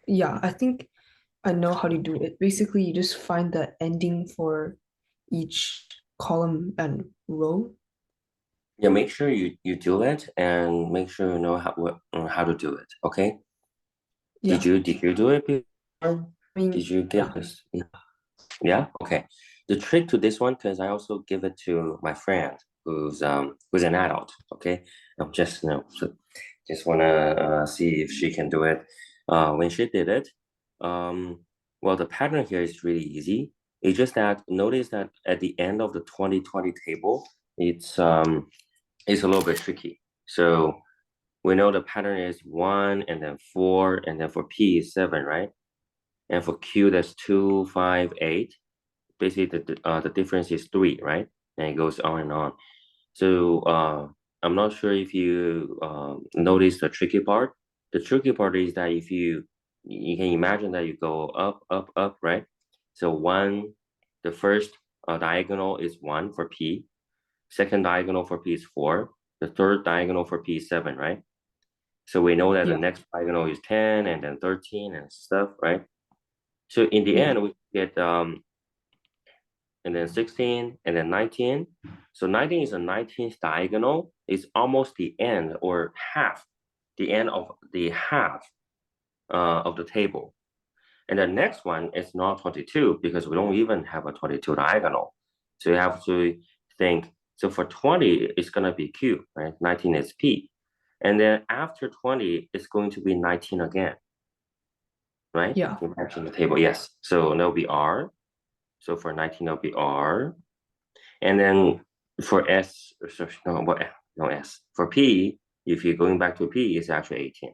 Yeah, I think I know how to do it. Basically, you just find the ending for each column and row. Yeah, make sure you do it and make sure you know how to do it. Okay? Yeah, Did you do it before? I Did mean, you get yeah. this? Yeah? Okay. The trick to this one, because I also give it to my friend who's an adult. Okay. I'm just so just wanna see if she can do it. When she did it, um, well, the pattern here is really easy. It's just that notice that at the end of the 2020 table, it's a little bit tricky. So we know the pattern is one and then four, and then for P is seven, right? And for Q, that's two, five, eight. Basically, the difference is three, right? And it goes on and on. So I'm not sure if you notice the tricky part. The tricky part is that if you can imagine that you go up, up, up, right? So one, the first diagonal is one for P. Second diagonal for P is four. The third diagonal for P is seven, right? So we know that the Yeah, next diagonal is 10 and then 13 and stuff, right? So in the yeah, end, we get and then 16 and then 19. So 19 is a 19th diagonal. It's almost the end or half, the end of the half of the table. And the next one is not 22 because we don't even have a 22 diagonal. So you have to think, so for 20, it's going to be Q, right? 19 is P. And then after 20, it's going to be 19 again, right? yeah. Imagine the table. Yes. So that'll be R. So for 19, that'll be R. And then for S, so no, what, no S. For P, if you're going back to P, it's actually 18.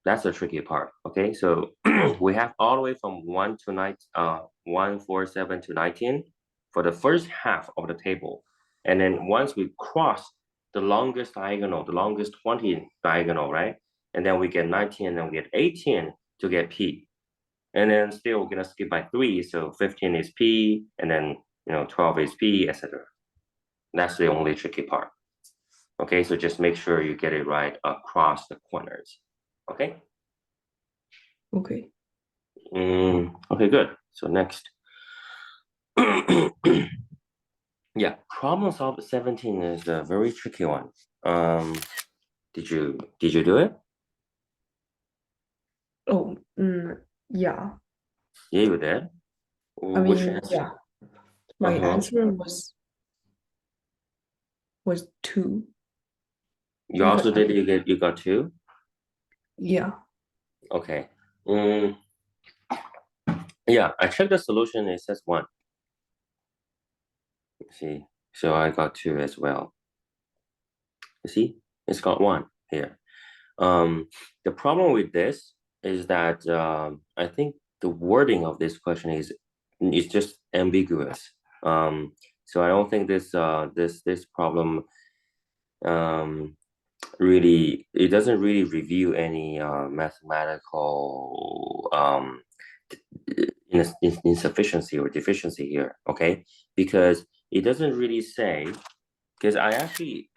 That's the tricky part. Okay, so we have all the way from 1 to 9, 1, 4, 7 to 19 for the first half of the table. And then once we cross the longest diagonal, the longest 20 diagonal, right? And then we get 19 and then we get 18 to get P. And then still we're gonna skip by 3, so 15 is P, and then 12 is P, etc. That's the only tricky part. Okay, so just make sure you get it right across the corners. Okay. Okay. Okay, good. So next. Yeah, problem solve 17 is a very tricky one. Um, did you do it? Oh, yeah. Yeah, you did. I Which mean, answer? yeah. My Uh-huh. answer was two. You Because also did you got two? yeah, Okay. Mm, yeah, I checked the solution, it says one. See, so I got two as well. You see, it's got one here. Um, the problem with this is that I think the wording of this question is just ambiguous. So I don't think this problem um, really it doesn't really review any mathematical insufficiency or deficiency here. Okay, because it doesn't really say because I actually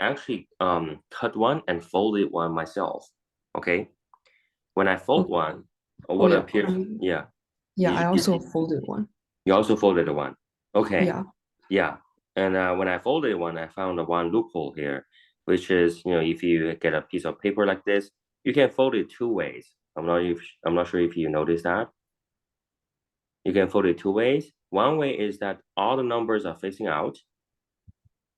cut one and folded one myself. Okay, when I fold okay. one, Oh what yeah. appears? Yeah, Yeah, I you also see, folded one. you also folded the one. Okay, Yeah. yeah, and when I folded one, I found the one loophole here, which is if you get a piece of paper like this, you can fold it two ways. I'm not sure if you noticed that. You can fold it two ways. One way is that all the numbers are facing out,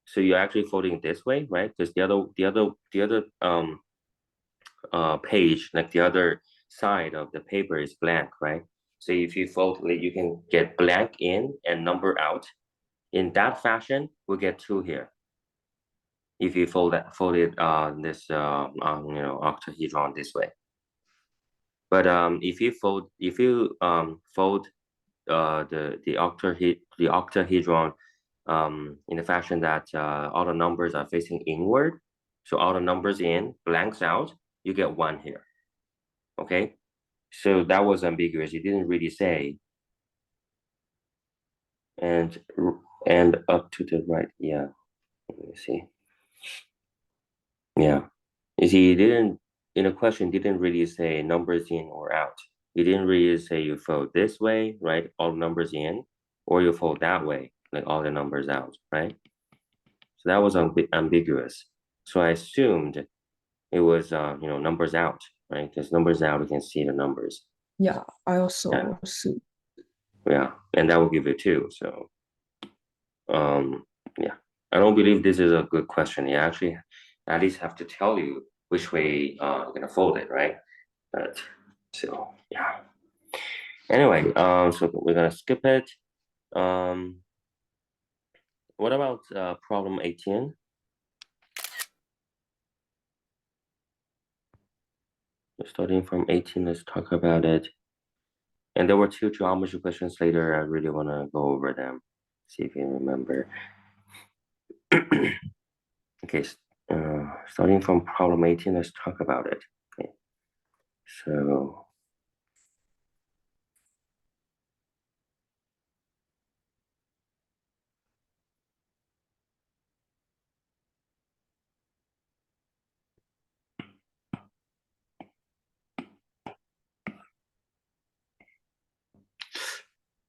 so you're actually folding this way, right? Because the other page, like the other side of the paper is blank, right? So if you fold it, you can get blank in and number out. In that fashion, we get two here. If you fold it this octahedron this way. But if you fold the octahedron in the fashion that all the numbers are facing inward, so all the numbers in blanks out, you get one here. Okay, so that was ambiguous. It didn't really say and and up to the right. Yeah, let me see. Yeah, you see, in the question didn't really say numbers in or out. It didn't really say you fold this way, right? All numbers in, or you fold that way, like all the numbers out, right? So that was ambiguous. So I assumed it was, numbers out, right? Because numbers out, we can see the numbers. Yeah, I Yeah, also assume. yeah, and that will give you two. So, yeah, I don't believe this is a good question. You actually at least have to tell you which way you're gonna fold it, right? But so yeah. Anyway, so we're gonna skip it. Um, what about problem 18? Starting from 18, let's talk about it. And there were two geometry questions later. I really want to go over them, see if you remember. Okay, starting from problem 18, let's talk about it. Okay, so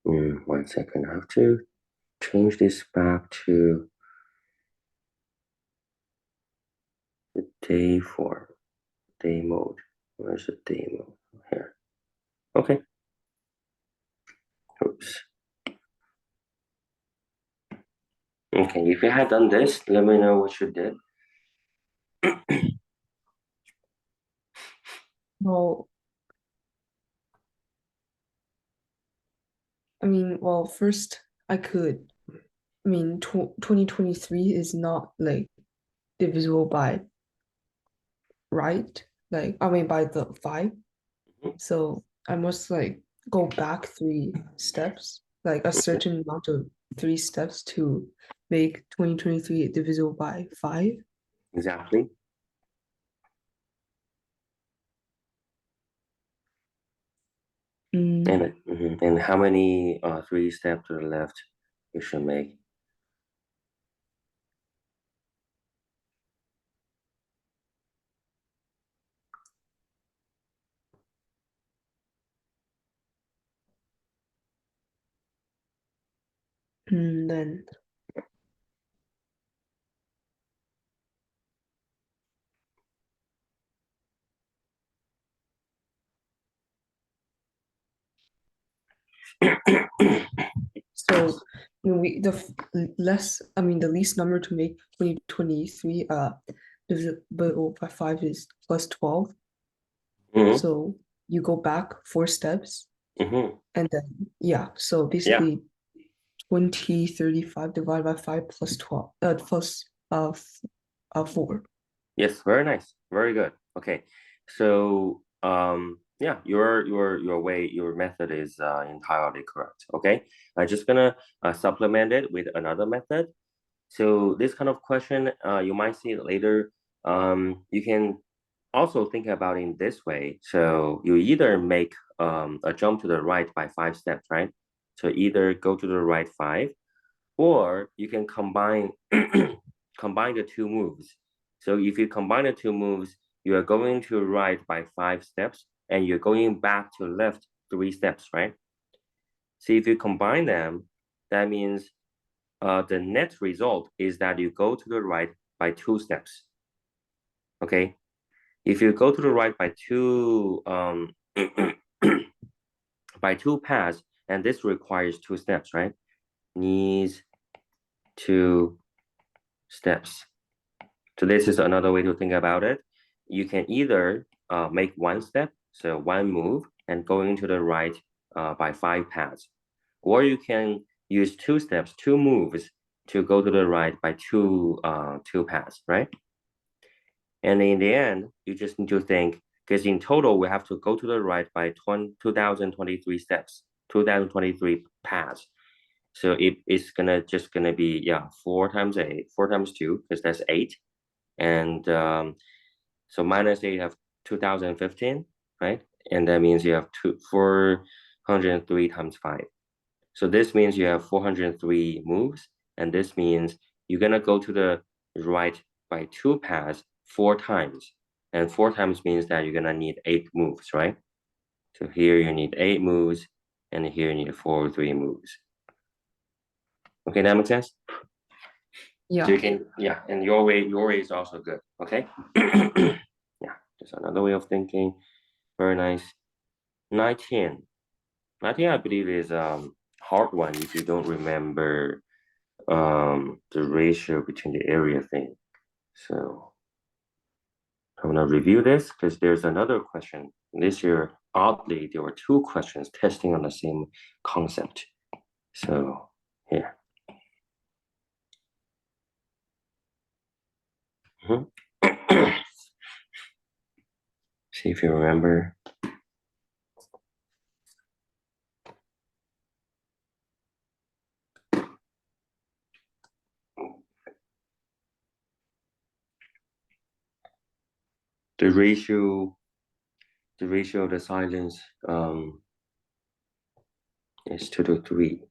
1 second. I have to change this back to the day form, day mode. Where's the day mode? Here. Okay. Oops. Okay, if you had done this, let me know what you did. Well, I mean, well, first I could. I mean, 2023 is not like divisible by right, like I mean by the five. So I must like go back 3 steps, like a certain amount of 3 steps to make 2023 divisible by five. Exactly. Mm, And how many 3 steps to the left you should make? then so the least number to make 2023 divisible by five is plus 12. Hmm. So you go back 4 steps Hmm. and then yeah, so Yeah. basically 2035 divided by 5 plus 12 plus 4. Yes. Very nice. Very good. Okay. So yeah, your method is entirely correct. Okay. I'm just gonna supplement it with another method. So this kind of question, you might see it later. You can also think about it in this way. So you either make a jump to the right by 5 steps, right? So either go to the right five, or you can combine combine the two moves. So if you combine the two moves, you are going to right by 5 steps, and you're going back to left 3 steps, right? So if you combine them, that means the net result is that you go to the right by 2 steps. Okay, if you go to the right by two by two paths, and this requires 2 steps, right? Needs 2 steps. So this is another way to think about it. You can either make 1 step, so one move, and going to the right by 5 paths, or you can use 2 steps, two moves to go to the right by two paths, right? And in the end, you just need to think, because in total, we have to go to the right by 2023 steps, 2023 paths. So it's gonna be, yeah, 4 times 8, 4 times 2, because that's 8. And so minus 8, you have 2015, right? And that means you have 403 times 5. So this means you have 403 moves, and this means you're gonna go to the right by 2 paths 4 times. And 4 times means that you're gonna need 8 moves, right? So here you need 8 moves, and here you need 3 moves. Okay, that makes sense? Yeah. So you can, yeah, and your way is also good, okay? Yeah, just another way of thinking. Very nice. 19. 19, I believe, is hard one if you don't remember the ratio between the area thing. So I'm gonna review this because there's another question. This year, oddly, there were 2 questions testing on the same concept. So here. Mhm. See if you remember. The ratio of the silence is 2 to 3.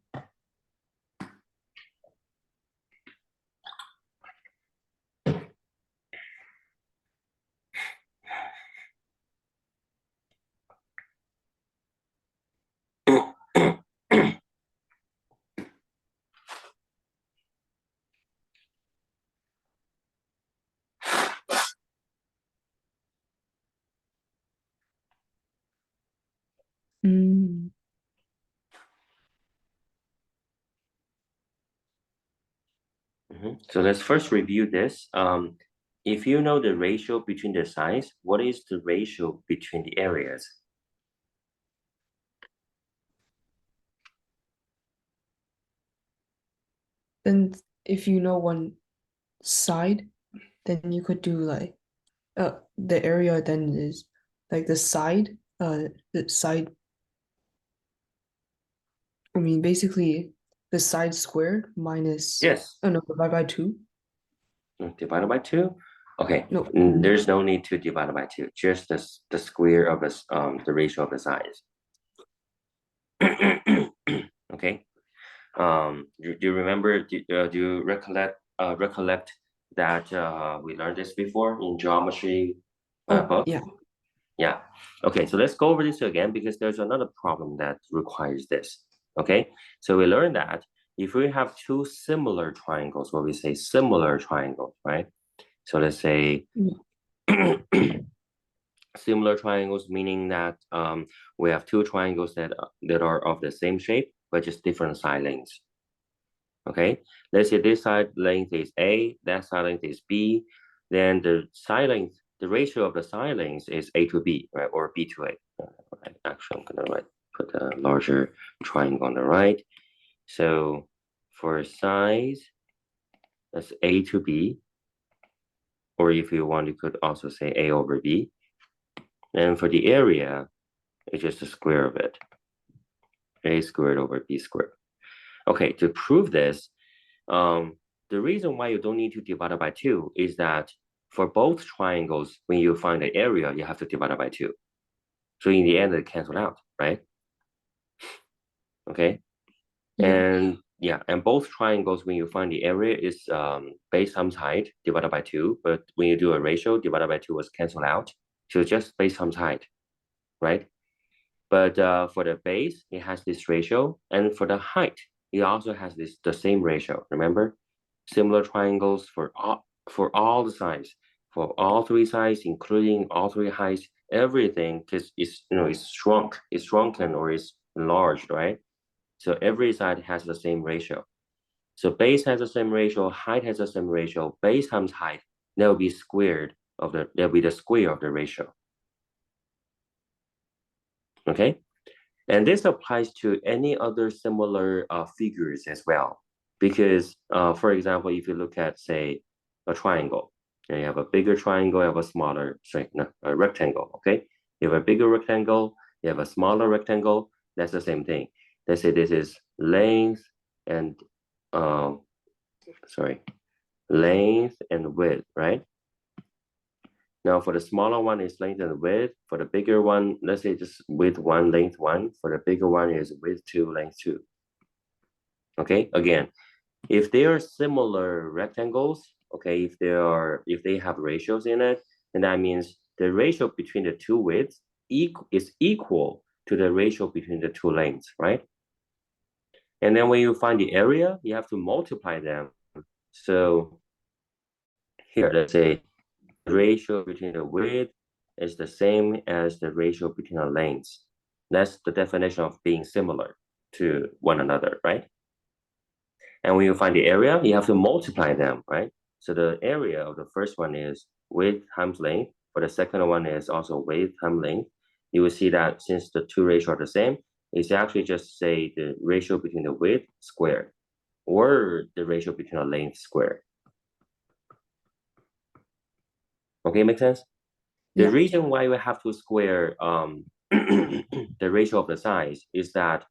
Mm. So let's first review this. If you know the ratio between the sides, what is the ratio between the areas? Then if you know one side, then you could do like the area then is like the side, I mean basically the side squared minus, Yes, oh no, divided by 2. divided by 2. Okay, No. there's no need to divide by 2, just the square of the ratio of the sides. Okay. Do you remember? Do you recollect that we learned this before in geometry Oh, book? yeah. Yeah. Okay, so let's go over this again because there's another problem that requires this. Okay, so we learned that if we have 2 similar triangles, what we say similar triangles, right? So let's say similar triangles, meaning that we have 2 triangles that are of the same shape, but just different side lengths. Okay, let's say this side length is A, that side length is B, then the side length, the ratio of the side lengths is A to B, right, or B to A. Actually, I'm gonna put a larger triangle on the right. So for size, that's A to B, or if you want, you could also say A over B. And for the area, it's just the square of it, A squared over B squared. Okay, to prove this, the reason why you don't need to divide it by 2 is that for both triangles, when you find the area, you have to divide it by 2. So in the end, it cancels out, right? Okay. Yeah. And yeah, and both triangles, when you find the area, is base times height divided by 2. But when you do a ratio, divided by 2 was canceled out. So just base times height, right? But for the base, it has this ratio. And for the height, it also has the same ratio. Remember? Similar triangles for all the sides, for all 3 sides, including all 3 heights, everything, because it's shrunken or it's enlarged, right? So every side has the same ratio. So base has the same ratio, height has the same ratio, base times height, that will be the square of the ratio. Okay? And this applies to any other similar figures as well. Because, for example, if you look at, say, a triangle, and you have a bigger triangle, you have a smaller, a rectangle, okay? You have a bigger rectangle, you have a smaller rectangle, that's the same thing. Let's say this is length and, uh, length and width, right? Now for the smaller one is length and width. For the bigger one, let's say just width 1, length 1. For the bigger one is width 2, length 2. Okay, again, if they are similar rectangles, okay, if they have ratios in it, then that means the ratio between the two widths is equal to the ratio between the two lengths, right? And then when you find the area, you have to multiply them. So here, let's say the ratio between the width is the same as the ratio between the lengths. That's the definition of being similar to one another, right? And when you find the area, you have to multiply them, right? So the area of the first one is width times length. For the second one is also width times length. You will see that since the two ratios are the same, it's actually just say the ratio between the width squared or the ratio between the length squared. Okay, make sense? The Yeah. reason why we have to square the ratio of the size is that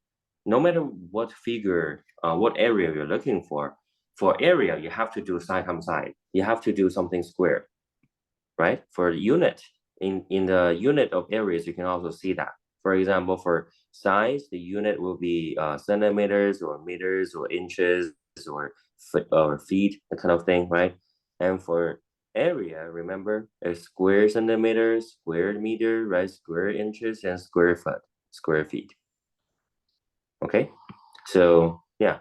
no matter what figure, what area you're looking for area, you have to do side times side. You have to do something square, right? For unit, in the unit of areas, you can also see that. For example, for size, the unit will be centimeters or meters or inches or feet, that kind of thing, right? And for area, remember, a square centimeters, square meter, right? Square inches and square foot, square feet. Okay, so yeah,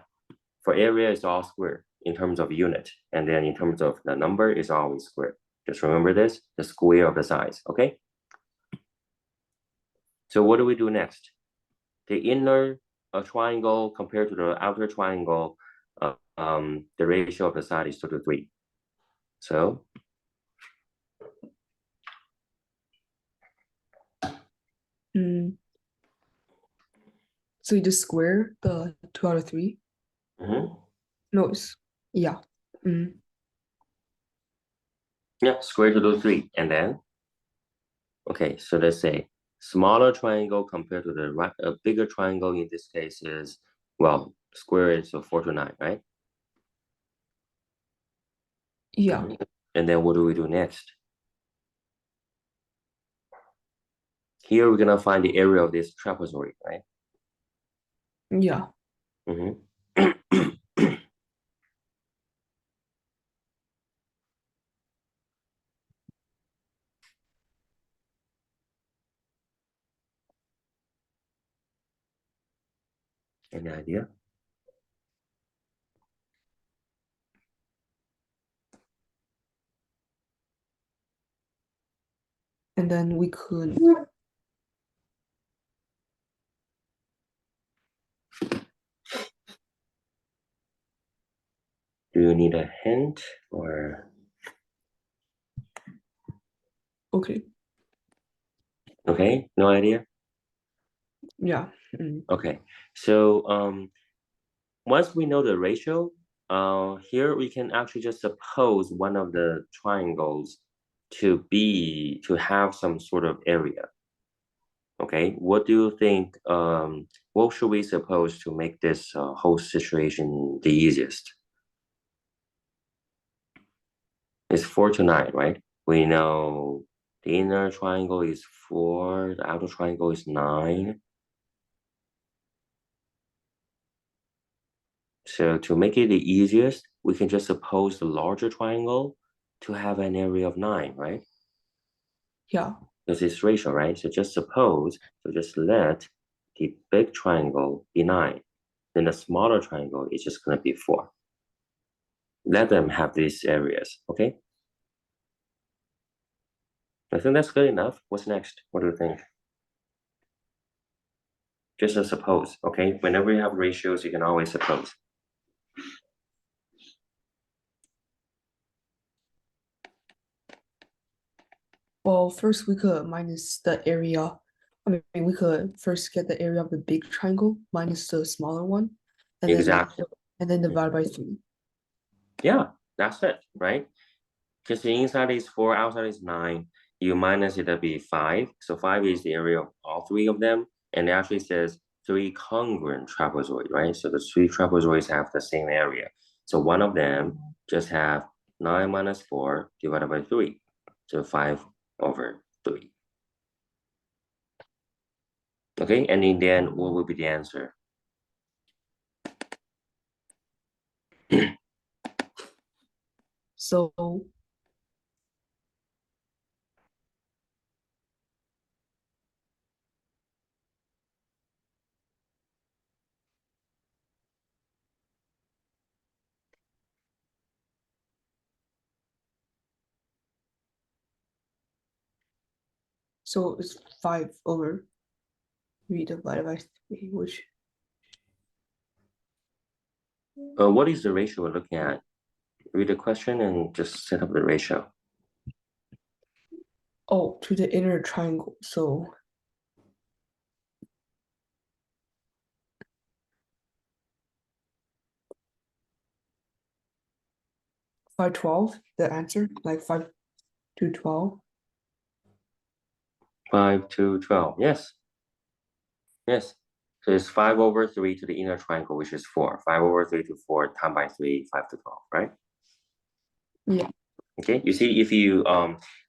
for area, it's all square in terms of unit, and then in terms of the number, it's always square. Just remember this, the square of the size, okay? So what do we do next? The inner triangle compared to the outer triangle, the ratio of the side is 2 to 3. So So you just square the 2 out of 3? No, it's, yeah. Yeah, square 2 to 3. And then, okay, so let's say smaller triangle compared to the right, a bigger triangle in this case is, well, square is 4 to 9, right? Yeah. And then what do we do next? Here we're gonna find the area of this trapezoid, right? Yeah. Any idea? And then we could, Do you need a hint or? okay. Okay, no idea? Yeah. Okay, so once we know the ratio, here we can actually just suppose one of the triangles to have some sort of area. Okay, what do you think? What should we suppose to make this whole situation the easiest? It's 4 to 9, right? We know the inner triangle is 4, the outer triangle is 9. So to make it the easiest, we can just suppose the larger triangle to have an area of 9, right? Yeah. Because it's ratio, right? So just suppose, so just let the big triangle be 9. Then the smaller triangle is just going to be 4. Let them have these areas, okay? I think that's good enough. What's next? What do you think? Just a suppose, okay? Whenever you have ratios, you can always suppose. Well, first we could minus the area. I mean, we could first get the area of the big triangle minus the smaller one, and Exactly. then divide by 3. Yeah, that's it, right? Because the inside is 4, outside is 9. You minus it, that'll be 5. So 5 is the area of all three of them. And it actually says 3 congruent trapezoid, right? So the 3 trapezoids have the same area. So one of them just have 9 minus 4 divided by 3. So 5 over 3. Okay, and in the end, what will be the answer? So So it's 5/3 divided by 3, which What is the ratio we're looking at? Read the question and just set up the ratio. to the inner triangle. So 5/12, the answer, like 5 to 12. 5 to 12. Yes. Yes. So it's 5/3 to the inner triangle, which is 4. 5/3 to 4 times by 3, 5 to 12, right? Yeah. Okay. You see, if you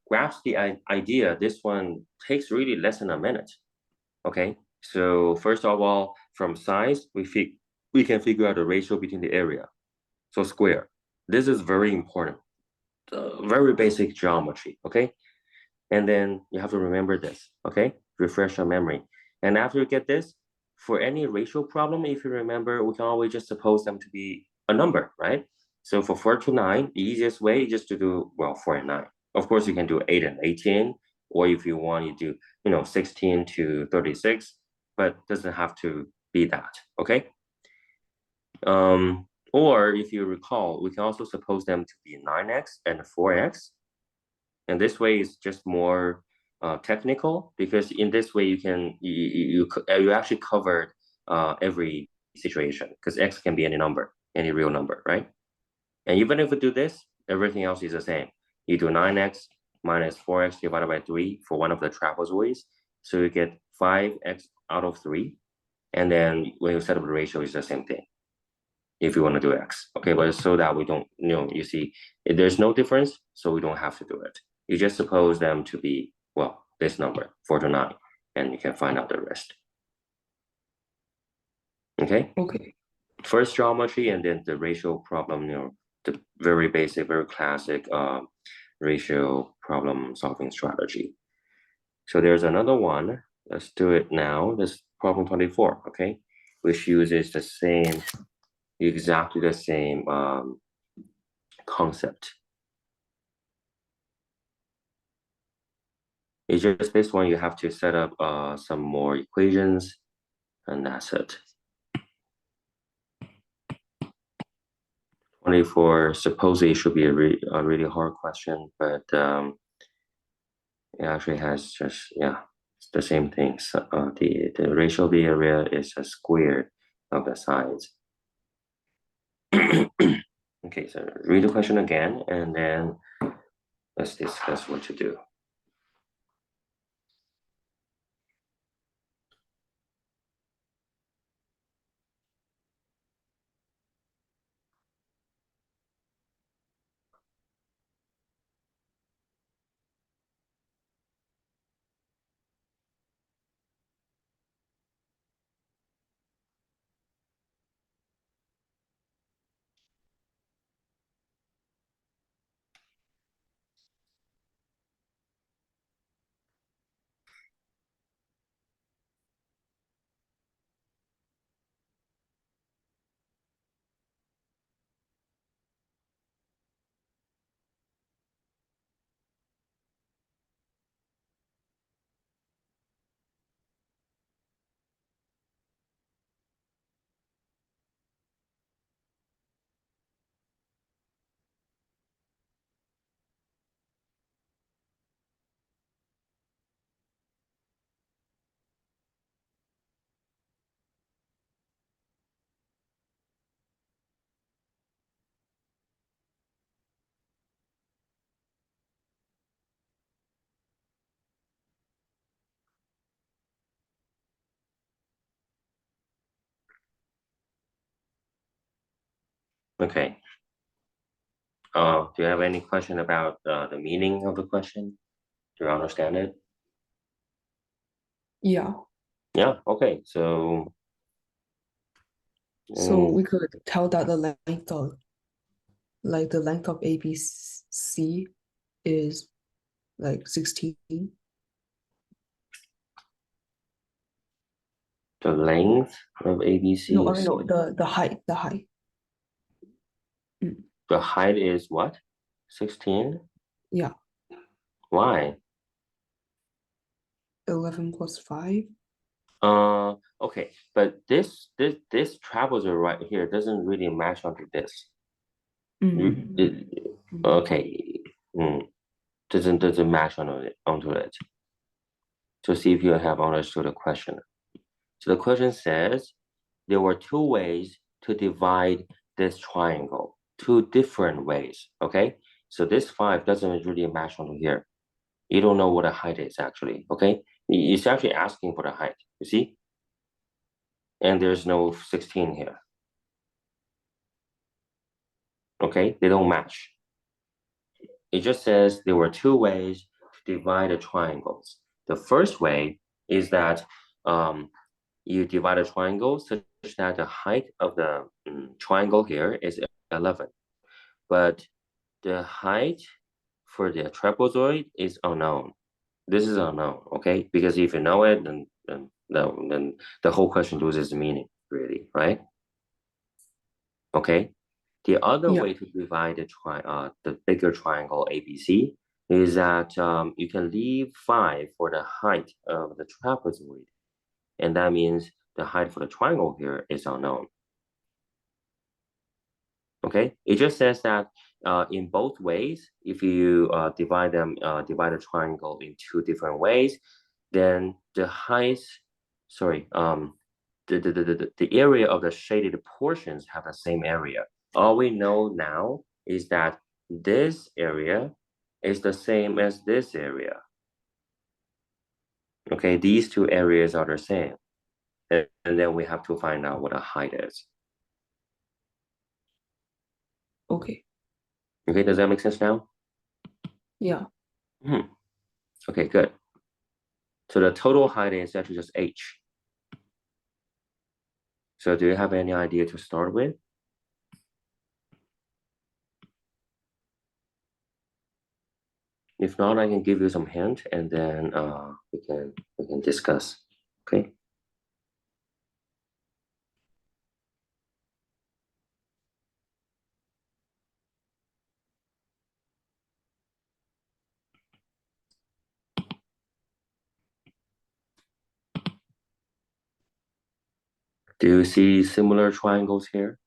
grasp the idea, this one takes really less than a minute. Okay. So first of all, from size, we can figure out the ratio between the area. So square. This is very important. Very basic geometry. Okay. And then you have to remember this, okay? Refresh your memory. And after you get this, for any ratio problem, if you remember, we can always just suppose them to be a number, right? So for 4 to 9, the easiest way is just to do, well, 4 and 9. Of course, you can do 8 and 18, or if you want, you do, 16 to 36, but doesn't have to be that, okay? Or if you recall, we can also suppose them to be 9x and 4x. And this way is just more technical, because in this way you actually covered every situation, because x can be any number, any real number, right? And even if we do this, everything else is the same. You do 9x minus 4x divided by 3 for one of the trapezoids, so you get 5x out of 3, and then when you set up the ratio, it's the same thing if you want to do x. Okay, but so that we don't, you see, if there's no difference, so we don't have to do it. You just suppose them to be, well, this number, 4 to 9, and you can find out the rest. Okay? Okay. First geometry, and then the ratio problem, the very basic, very classic ratio problem solving strategy. So there's another one. Let's do it now. This problem 24, okay? Which uses exactly the same concept. It's just this one, you have to set up some more equations, and that's it. 24, supposedly it should be a really hard question, but it actually has just, it's the same thing. So, the ratio of the area is a square of the sides. Okay, so read the question again, and then let's discuss what to do. Okay. Do you have any question about the meaning of the question? Do you understand it? Yeah. Yeah, okay. So So we could tell that the length of ABC is like 16. the length of No, ABC I mean is, no, the height. Mm, the height is what? 16? yeah. Why? 11 plus 5. Okay, but this trapezoid right here doesn't really match onto this. Okay, doesn't match onto it. To see if you have understood the question. So the question says there were two ways to divide this triangle, two different ways. Okay, so this 5 doesn't really match onto here. You don't know what the height is actually. Okay, it's actually asking for the height. You see, and there's no 16 here. Okay, they don't match. It just says there were two ways to divide the triangles. The first way is that you divide a triangle such that the height of the triangle here is 11, but the height for the trapezoid is unknown. This is unknown, okay? Because if you know it, then the whole question loses meaning, really, right? Okay. The other Yeah. way to divide the bigger triangle ABC is that you can leave 5 for the height of the trapezoid. And that means the height for the triangle here is unknown. Okay, it just says that in both ways, if you divide the triangle in two different ways, then the height, sorry, the area of the shaded portions have the same area. All we know now is that this area is the same as this area. Okay, these two areas are the same. And then we have to find out what the height is. Okay. Okay, does that make sense now? Yeah. Okay, good. So the total height is actually just h. So do you have any idea to start with? If not, I can give you some hint and then we can discuss. Okay. Do you see similar triangles here?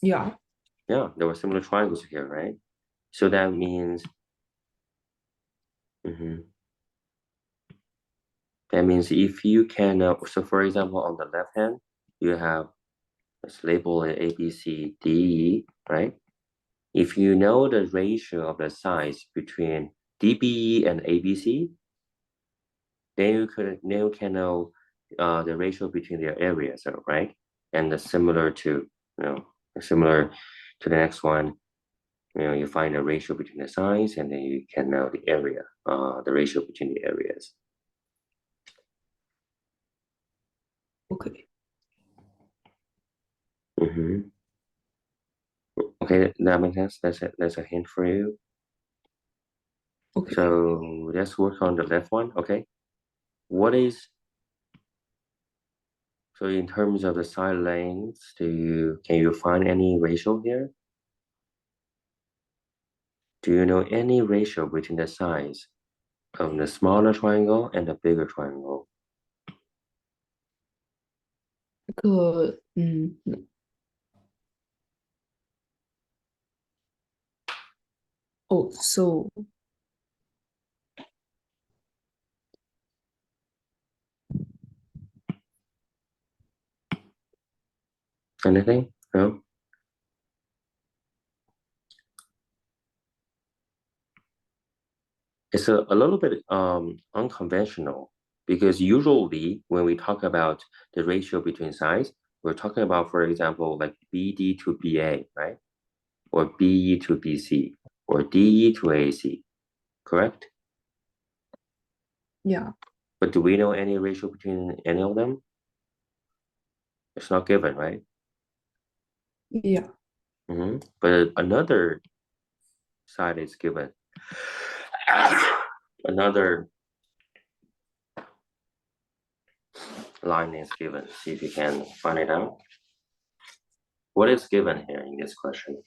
Yeah. Yeah, there were similar triangles here, right? So that means that means if you can, so for example, on the left hand, you have, let's label it A, B, C, D, E, right? If you know the ratio of the size between DBE and ABC, then you can know the ratio between their areas, right? And similar to the next one, you find the ratio between the size, and then you can know the area, the ratio between the areas. Okay. Okay, that makes sense. That's a hint for you. Okay. So let's work on the left one. Okay, what is so in terms of the side lengths? Can you find any ratio here? Do you know any ratio between the size of the smaller triangle and the bigger triangle? So Anything? No? It's a little bit unconventional because usually when we talk about the ratio between size, we're talking about, for example, like BD to BA, right? Or BE to BC, or DE to AC, correct? yeah. But do we know any ratio between any of them? It's not given, right? Yeah. But another side is given. Another line is given. See if you can find it out. What is given here in this question?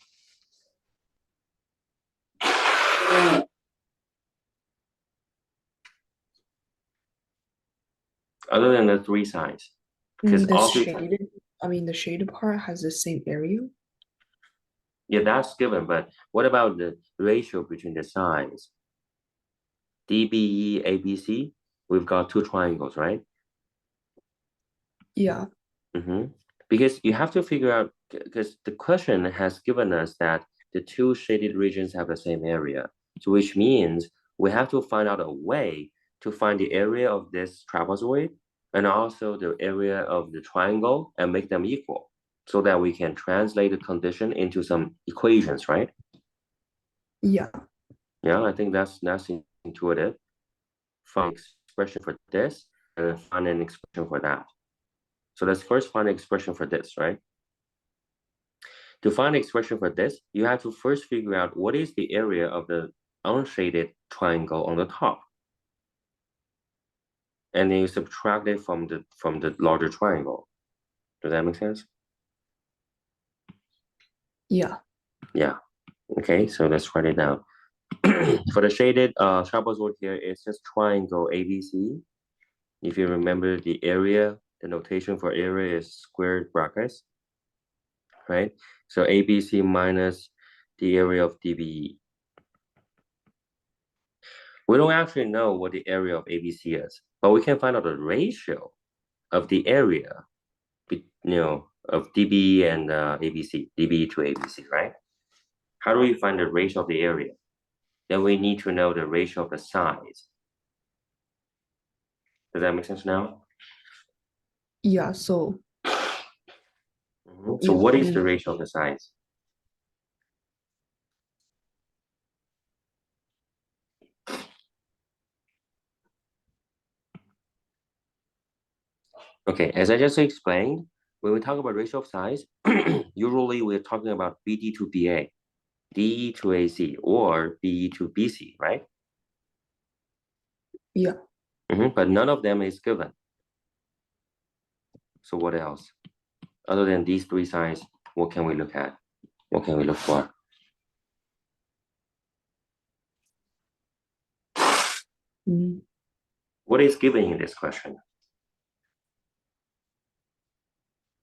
other than the three sides, because The all three, shaded, I mean, the shaded part has the same area. yeah, that's given. But what about the ratio between the sides? DBE, ABC, we've got two triangles, right? Yeah, Mm-hmm. Because you have to figure out, because the question has given us that the two shaded regions have the same area. So which means we have to find out a way to find the area of this trapezoid and also the area of the triangle and make them equal so that we can translate the condition into some equations, right? yeah, Yeah, I think that's intuitive. Find expression for this and then find an expression for that. So let's first find an expression for this, right? To find the expression for this, you have to first figure out what is the area of the unshaded triangle on the top. And then you subtract it from the larger triangle. Does that make sense? yeah, Yeah. Okay, so let's write it down. For the shaded trapezoid here, it's just triangle ABC. If you remember the area, the notation for area is squared brackets, right? So ABC minus the area of DBE. We don't actually know what the area of ABC is, but we can find out the ratio of the area, of DBE and ABC, DBE to ABC, right? How do we find the ratio of the area? Then we need to know the ratio of the size. Does that make sense now? yeah. So So if what is the we, ratio of the size? Okay, as I just explained, when we talk about ratio of size, usually we're talking about BD to BA, DE to AC, or BE to BC, right? yeah, But none of them is given. So what else? Other than these three sides, what can we look at? What can we look for? mm, What is given in this question?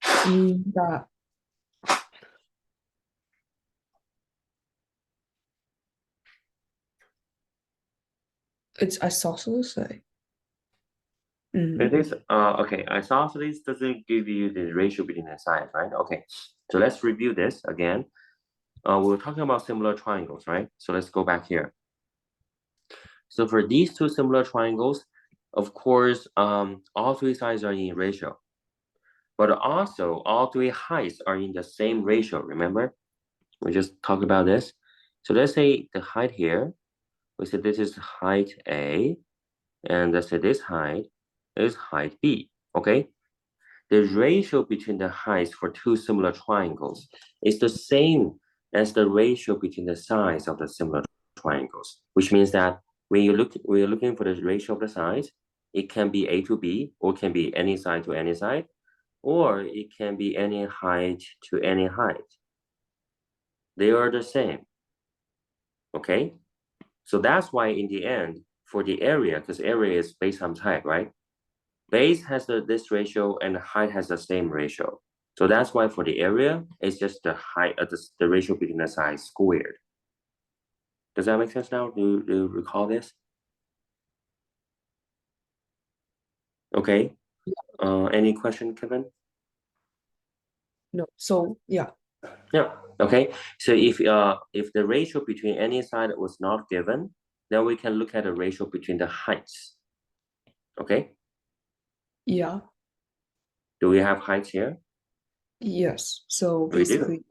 I mean that it's isosceles. Like, It mm, is, okay, isosceles doesn't give you the ratio between the sides, right? Okay, so let's review this again. We were talking about similar triangles, right? So let's go back here. So for these two similar triangles, of course, all three sides are in ratio, but also all three heights are in the same ratio, remember? We just talked about this. So let's say the height here, we said this is height A, and let's say this height is height B, okay? The ratio between the heights for two similar triangles is the same as the ratio between the sides of the similar triangles, which means that when you're looking for the ratio of the sides, it can be A to B, or can be any side to any side, or it can be any height to any height. They are the same, okay? So that's why in the end, for the area, because area is base times height, right? Base has this ratio and height has the same ratio. So that's why for the area, it's just the height of the ratio between the sides squared. Does that make sense now? Do you recall this? Okay. Any question, Kevin? no. So yeah, Yeah. Okay. So if the ratio between any side was not given, then we can look at the ratio between the heights. Okay. yeah, Do we have heights here? yes. So We do. basically,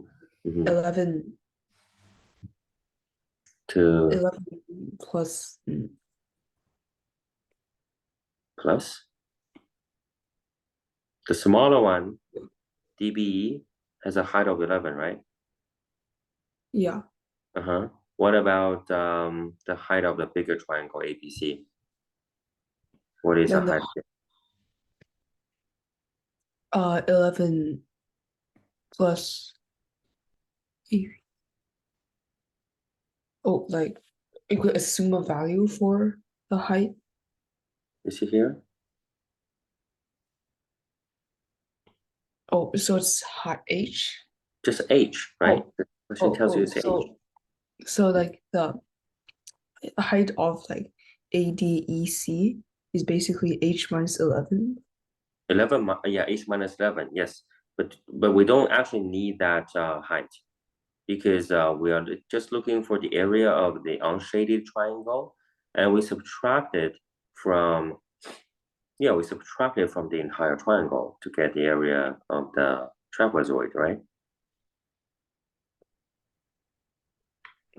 11, To 11 plus, plus the smaller one, DBE, has a height of 11, right? yeah. Uh-huh. What about the height of the bigger triangle ABC? What is the Then the height of it? 11 plus, oh, like you could assume a value for the height. You see here? Oh, so it's height H. Just H, right? Oh, The question tells you it's H. so like the height of like ADEC is basically H minus 11. 11, yeah, H minus 11, yes. But we don't actually need that height because we are just looking for the area of the unshaded triangle, and we subtract it from, yeah, we subtract it from the entire triangle to get the area of the trapezoid, right?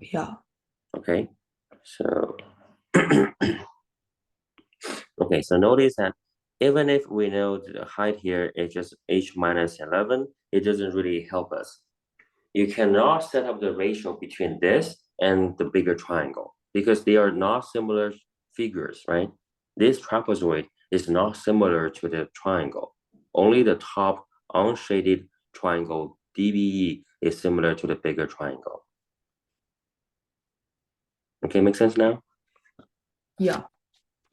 Yeah, Okay, so okay, so notice that even if we know the height here is just H minus 11, it doesn't really help us. You cannot set up the ratio between this and the bigger triangle because they are not similar figures, right? This trapezoid is not similar to the triangle. Only the top unshaded triangle DBE is similar to the bigger triangle. Okay, make sense now? yeah,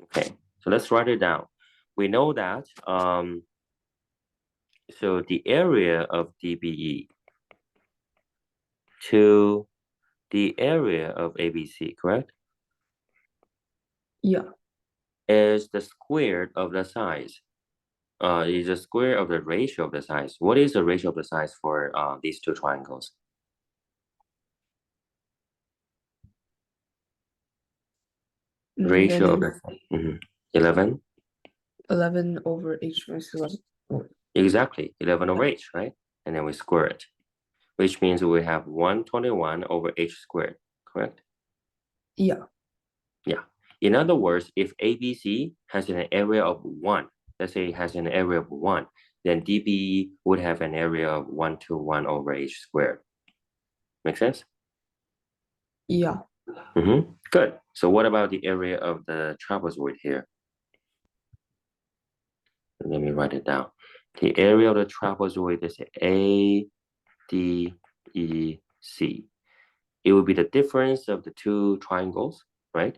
Okay, so let's write it down. We know that, so the area of DBE to the area of ABC, correct? yeah. Is the square of the size. Is the square of the ratio of the size. What is the ratio of the size for these two triangles? Ratio of Then the 11. 11 over H minus 11. Oh, Exactly, 11 yeah, over h, right? And then we square it, which means we have 121 over h squared, correct? yeah, Yeah. In other words, if ABC has an area of 1, let's say it has an area of 1, then DBE would have an area of 121 over h squared. Make sense? yeah. Good. So what about the area of the trapezoid here? Let me write it down. The area of the trapezoid is A, D, E, C. It will be the difference of the two triangles, right?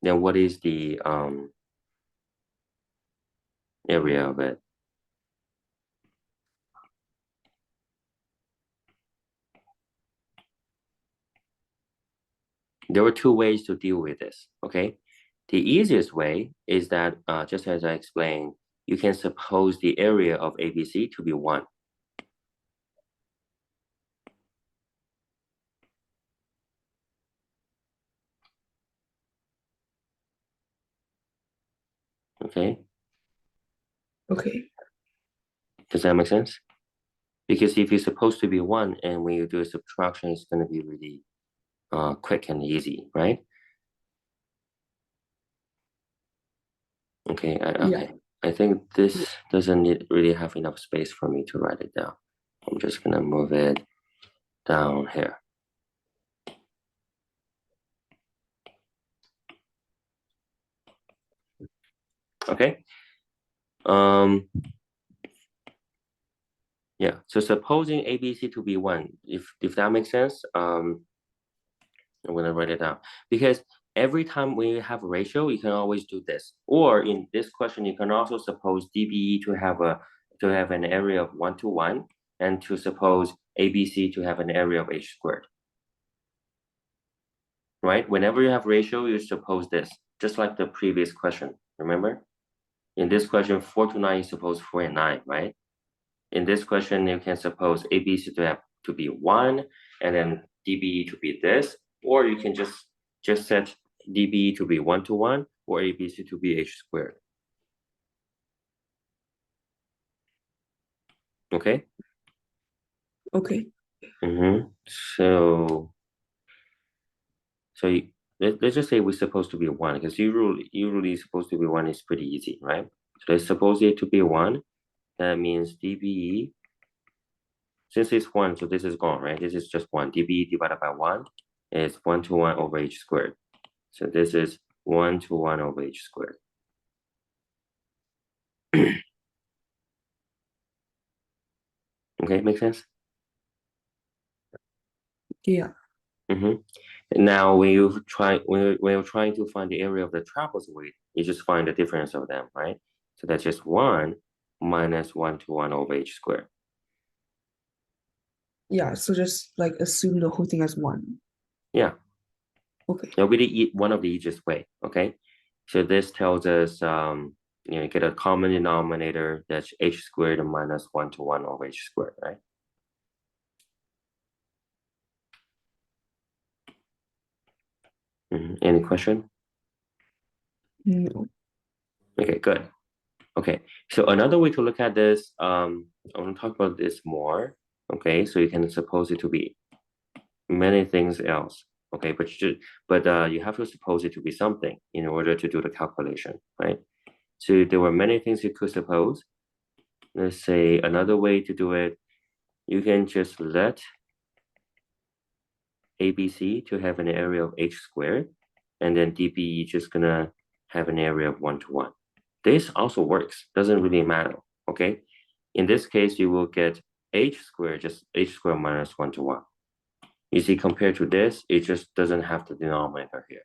Then what is the area of it? There are two ways to deal with this, okay? The easiest way is that, just as I explained, you can suppose the area of ABC to be 1. Okay, Okay, does that make sense? Because if you're supposed to be 1 and when you do a subtraction, it's going to be really quick and easy, right? Okay, yeah, okay. I think this doesn't really have enough space for me to write it down. I'm just gonna move it down here. Okay. Um. Yeah. So supposing ABC to be 1, if that makes sense, I'm gonna write it down because every time we have a ratio, you can always do this. Or in this question, you can also suppose DBE to have an area of 1 to 1, and to suppose ABC to have an area of h squared. Right? Whenever you have ratio, you suppose this, just like the previous question. Remember? In this question, 4 to 9, you suppose 4 and 9, right? In this question, you can suppose ABC to be 1, and then DBE to be this, or you can just set DBE to be 1 to 1, or ABC to be h squared. Okay? okay, So let's just say we're supposed to be 1, because usually supposed to be 1 is pretty easy, right? So let's suppose it to be 1. That means DBE, since it's 1, so this is gone, right? This is just 1. DBE divided by 1 is 1 to 1 over h squared. So this is 1 to 1 over h squared. Okay, make sense? yeah, Now, when you're trying to find the area of the trapezoid, you just find the difference of them, right? So that's just 1. minus 1 to 1 over h squared. Yeah, so just like assume the whole thing as one. Yeah, Okay. it'll be one of the easiest way, okay? So this tells us, you get a common denominator that's h squared minus 1 to 1 over h squared, right? Any question? No. Okay, good. Okay, so another way to look at this, I want to talk about this more. Okay, so you can suppose it to be many things else. Okay, but you have to suppose it to be something in order to do the calculation, right? So there were many things you could suppose. Let's say another way to do it, you can just let ABC to have an area of h squared, and then DB just gonna have an area of 1 to 1. This also works, doesn't really matter, okay? In this case, you will get h squared, just h squared minus 1 to 1. You see, compared to this, it just doesn't have the denominator here,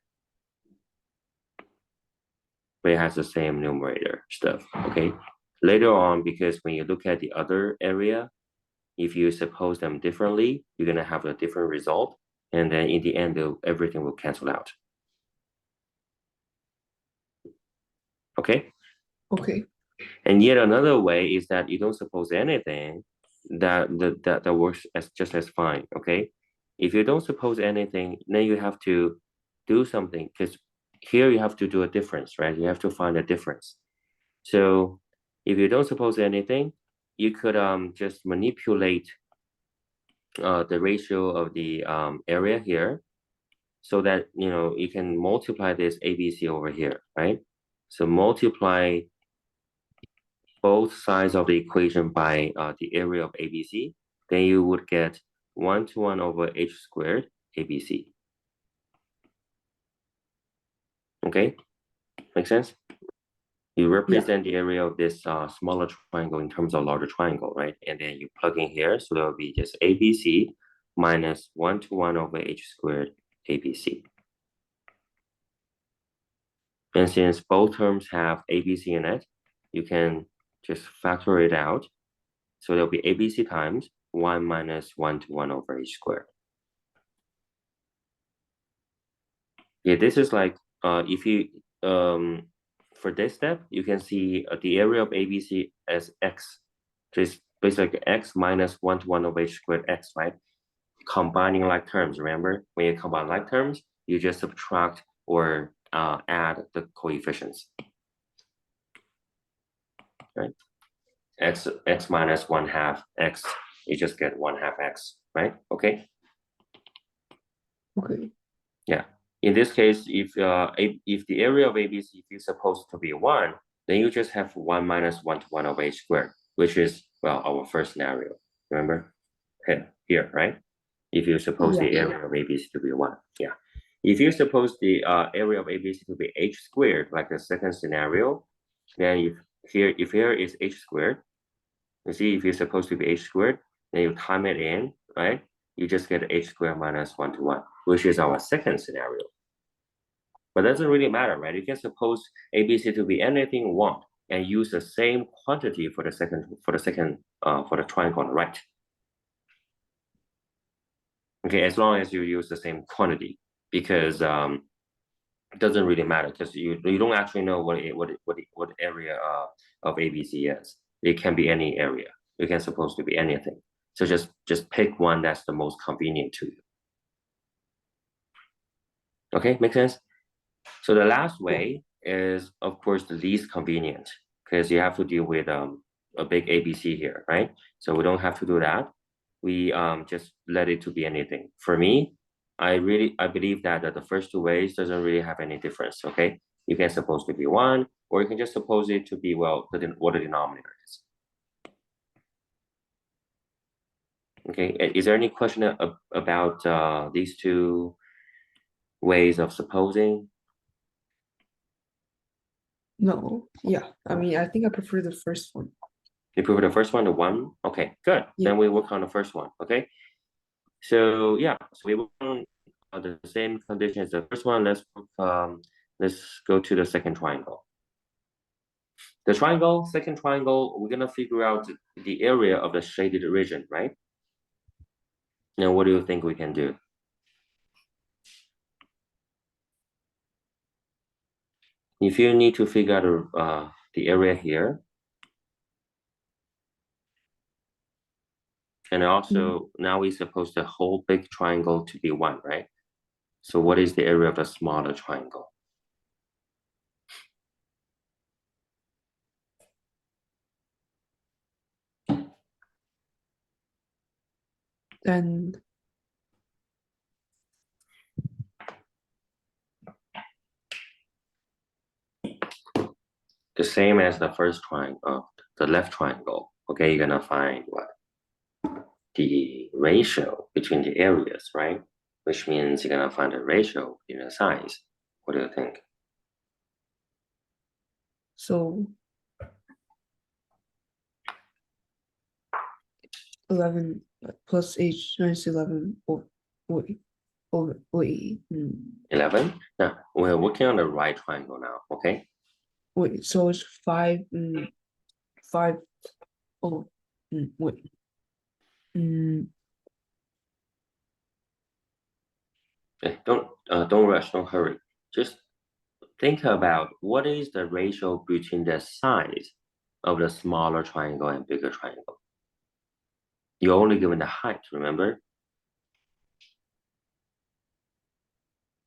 but it has the same numerator stuff, okay? Later on, because when you look at the other area, if you suppose them differently, you're gonna have a different result, and then in the end, everything will cancel out. Okay? Okay. And yet another way is that you don't suppose anything that works as just as fine. Okay, if you don't suppose anything, then you have to do something, because here you have to do a difference, right? You have to find a difference. So if you don't suppose anything, you could just manipulate the ratio of the area here, so that you can multiply this ABC over here, right? So multiply both sides of the equation by the area of ABC, then you would get 1 to 1 over h squared ABC. Okay, make sense? You represent the area of this smaller triangle in terms of larger triangle, right? And then you plug in here, so there will be just ABC minus 1 to 1 over h squared ABC. And since both terms have ABC in it, you can just factor it out. So there'll be ABC times 1 minus 1 to 1 over h squared. Yeah, this is like, if you, for this step, you can see the area of ABC as x. Just basically x minus 1 to 1 over h squared x, right? Combining like terms, remember? When you combine like terms, you just subtract or add the coefficients, right? X minus 1/2 x, you just get 1/2 x, right? Okay. Okay. Yeah. In this case, if the area of ABC is supposed to be 1, then you just have 1 minus 1 to 1 over h squared, which is, well, our first scenario. Remember? Here, right? If you suppose Yeah. the area of ABC to be 1. Yeah. If you suppose the area of ABC to be h squared, like the second scenario, then if here is h squared, you see, if you're supposed to be h squared, then you time it in, right? You just get h squared minus 1 to 1, which is our second scenario. But it doesn't really matter, right? You can suppose ABC to be anything you want and use the same quantity for the triangle on the right. Okay, as long as you use the same quantity, because it doesn't really matter, because you don't actually know what area of ABC is. It can be any area. It can supposed to be anything. So just pick one that's the most convenient to you. Okay, make sense? So the last way is, of course, the least convenient, because you have to deal with a big ABC here, right? So we don't have to do that. We just let it to be anything. For me, I believe that the first two ways doesn't really have any difference. Okay, you can suppose to be 1, or you can just suppose it to be, well, what the denominator is. Okay, is there any question about these two ways of supposing? No. Yeah. I mean, I think I prefer the first one. You prefer the first one, the 1? Okay, good. Yeah. Then we work on the first one. Okay. So yeah, so we work on the same condition as the first one. Let's go to the second triangle. The triangle, second triangle, we're gonna figure out the area of the shaded region, right? Now, what do you think we can do? If you need to figure out the area here, and also now we're supposed the whole big triangle to be one, right? So what is the area of the smaller triangle? Then The same as the first triangle, the left triangle. Okay, you're gonna find what? The ratio between the areas, right? Which means you're gonna find the ratio in the size. What do you think? so 11 plus h minus 11 or wait, over wait, 11? Now, we're working on the right triangle now, okay? wait, so it's 5, 5, oh, wait, Don't rush, don't hurry. Just think about what is the ratio between the size of the smaller triangle and bigger triangle. You're only given the height, remember?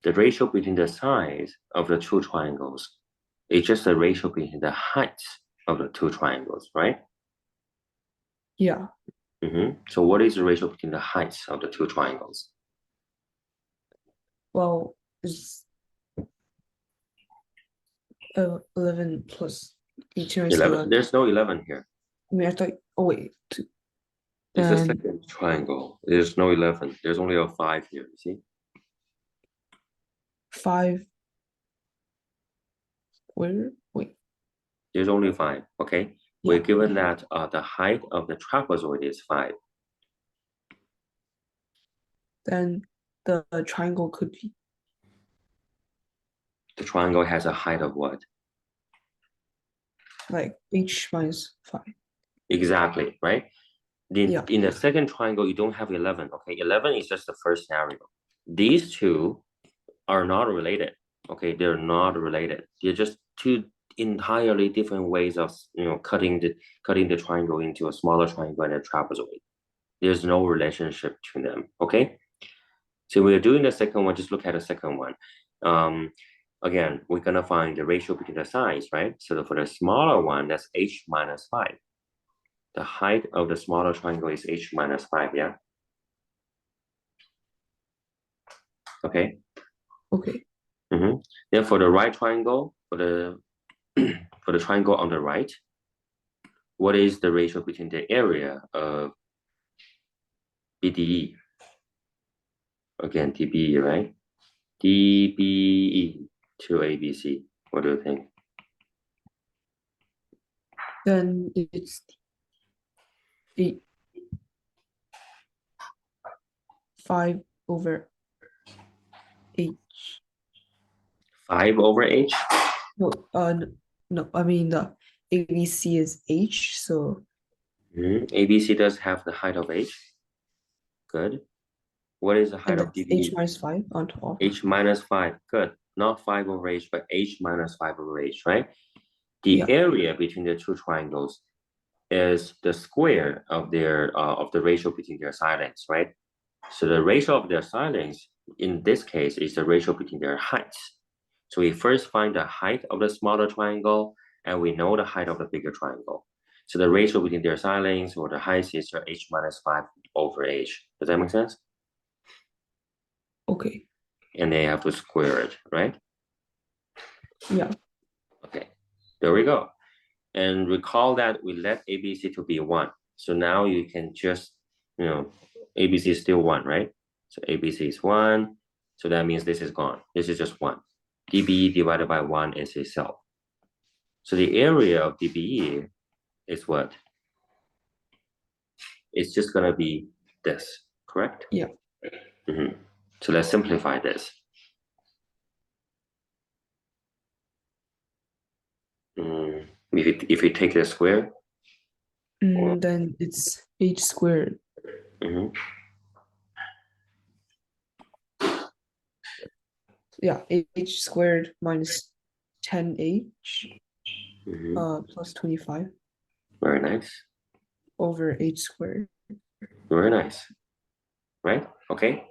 The ratio between the size of the two triangles is just the ratio between the heights of the two triangles, right? yeah, So what is the ratio between the heights of the two triangles? well, it's 11 plus h minus 11? 11. There's no 11 here. I mean, I thought, oh wait, It's the then second triangle. There's no 11. There's only a 5 here, you see? 5, where, wait, There's only 5, okay? yeah, We're given that the height of the trapezoid is 5. then the triangle could be The triangle has a height of what? like h minus 5. Exactly, right? Yeah, In the second triangle, you don't have 11, okay? 11 is just the first scenario. These two are not related, okay? They're not related. They're just two entirely different ways of, cutting the triangle into a smaller triangle and a trapezoid. There's no relationship between them, okay? So we're doing the second one, just look at the second one. Again, we're gonna find the ratio between the sides, right? So for the smaller one, that's h minus 5. The height of the smaller triangle is h minus 5, yeah? Okay. okay, Then for the right triangle, for the for the triangle on the right, what is the ratio between the area of BDE? Again, DBE, right? DBE to ABC. What do you think? then it's 8, 5 over h. 5 over h? No, no, I mean the ABC is h, so ABC does have the height of h. Good. What is the height and of that's h DBE? minus 5 on top. H minus 5. Good. Not 5 over h, but h minus 5 over h, right? The Yeah, area between the two triangles is the square of the ratio between their side lengths, right? So the ratio of their side lengths in this case is the ratio between their heights. So we first find the height of the smaller triangle, and we know the height of the bigger triangle. So the ratio between their side lengths or the heights is h minus 5 over h. Does that make sense? okay, And they have to square it, right? yeah, Okay, there we go. And recall that we let ABC to be 1. So now you can just, ABC is still 1, right? So ABC is 1. So that means this is gone. This is just 1. DBE divided by 1 is itself. So the area of DBE is what? It's just going to be this, correct? yeah, So let's simplify this. If you take the square, Then it's h squared. mhm, Yeah, h squared minus 10h plus 25 very nice, over h squared. very nice, right? Okay,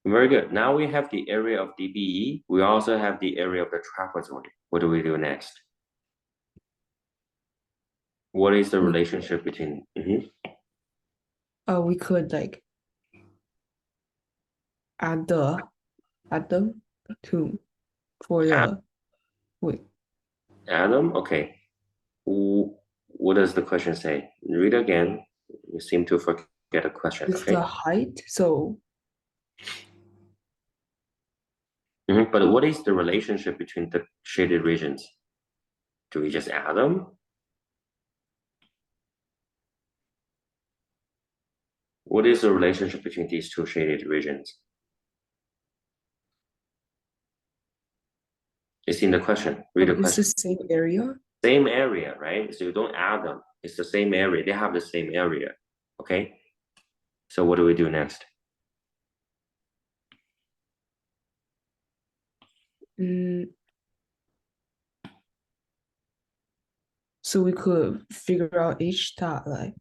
very good. Now we have the area of DBE. We also have the area of the trapezoid. What do we do next? What is the We relationship between? we could like add them to for the wait. Adam? Okay. What does the question say? Read again. You seem to forget a question. It's Okay. the height, so But what is the relationship between the shaded regions? Do we just add them? What is the relationship between these two shaded regions? It's in the question. Read the it's the question. same area. Same area, right? So you don't add them. It's the same area. They have the same area. Okay. So what do we do next? Mm, so we could figure out h that like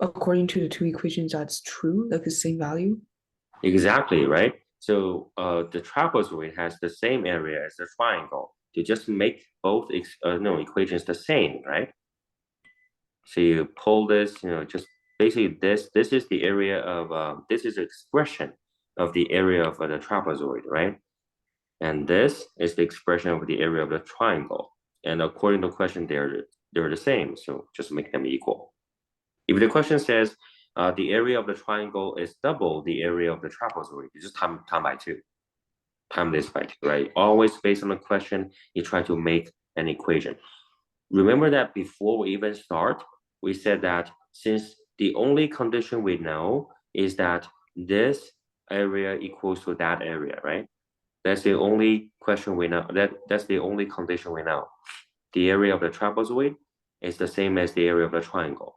according to the two equations that's true, like the same value. Exactly, right? So the trapezoid has the same area as the triangle. You just make both equations the same, right? So you pull this, just basically this is the area of this is the expression of the area of the trapezoid, right? And this is the expression of the area of the triangle. And according to the question, they're the same. So just make them equal. If the question says the area of the triangle is double the area of the trapezoid, you just time by two. Time this by two, right? Always based on the question, you try to make an equation. Remember that before we even start, we said that since the only condition we know is that this area equals to that area, right? That's the only question we know. That's the only condition we know. The area of the trapezoid is the same as the area of the triangle.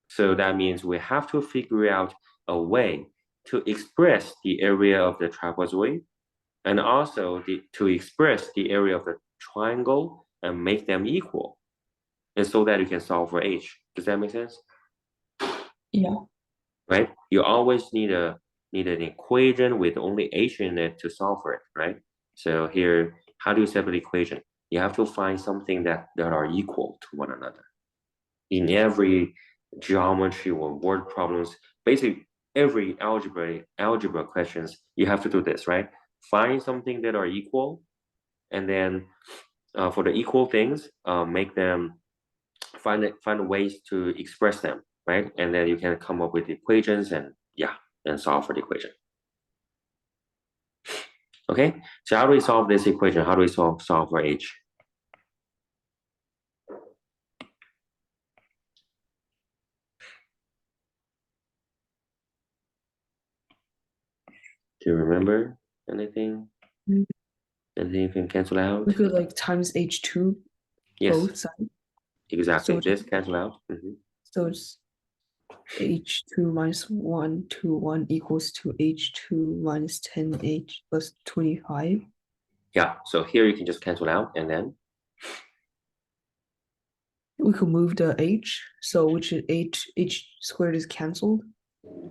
So that means we have to figure out a way to express the area of the trapezoid and also to express the area of the triangle and make them equal. And so that you can solve for h. Does that make sense? Yeah. Right? You always need an equation with only h in it to solve for it, right? So here, how do you set the equation? You have to find something that are equal to one another. In every geometry or word problems, basically every algebra questions, you have to do this, right? Find something that are equal, and then for the equal things, make them find ways to express them, right? And then you can come up with equations and solve for the equation. Okay, so how do we solve this equation? How do we solve for h? Do you remember anything? Mm. Anything you can cancel We out? could like times h2 Yes, both sides. exactly. So This cancel out. so it's h2 minus 1 to 1 equals to h2 minus 10h plus 25. Yeah, so here you can just cancel out and then We could move the h, so which is h squared is canceled.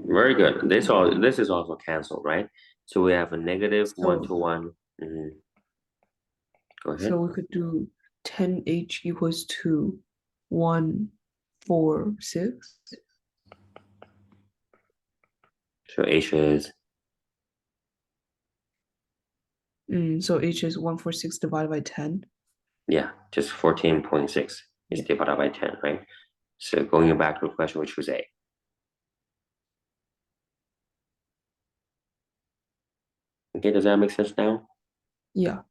very good. This is also canceled, right? So we have a negative one to So one. Go ahead. we could do 10h equals to 1, 4, 6. So h is So h is 146 divided by 10. just 14.6 is Yeah. divided by 10, right? So going back to the question, we choose A. Okay, does that make sense now? Yeah.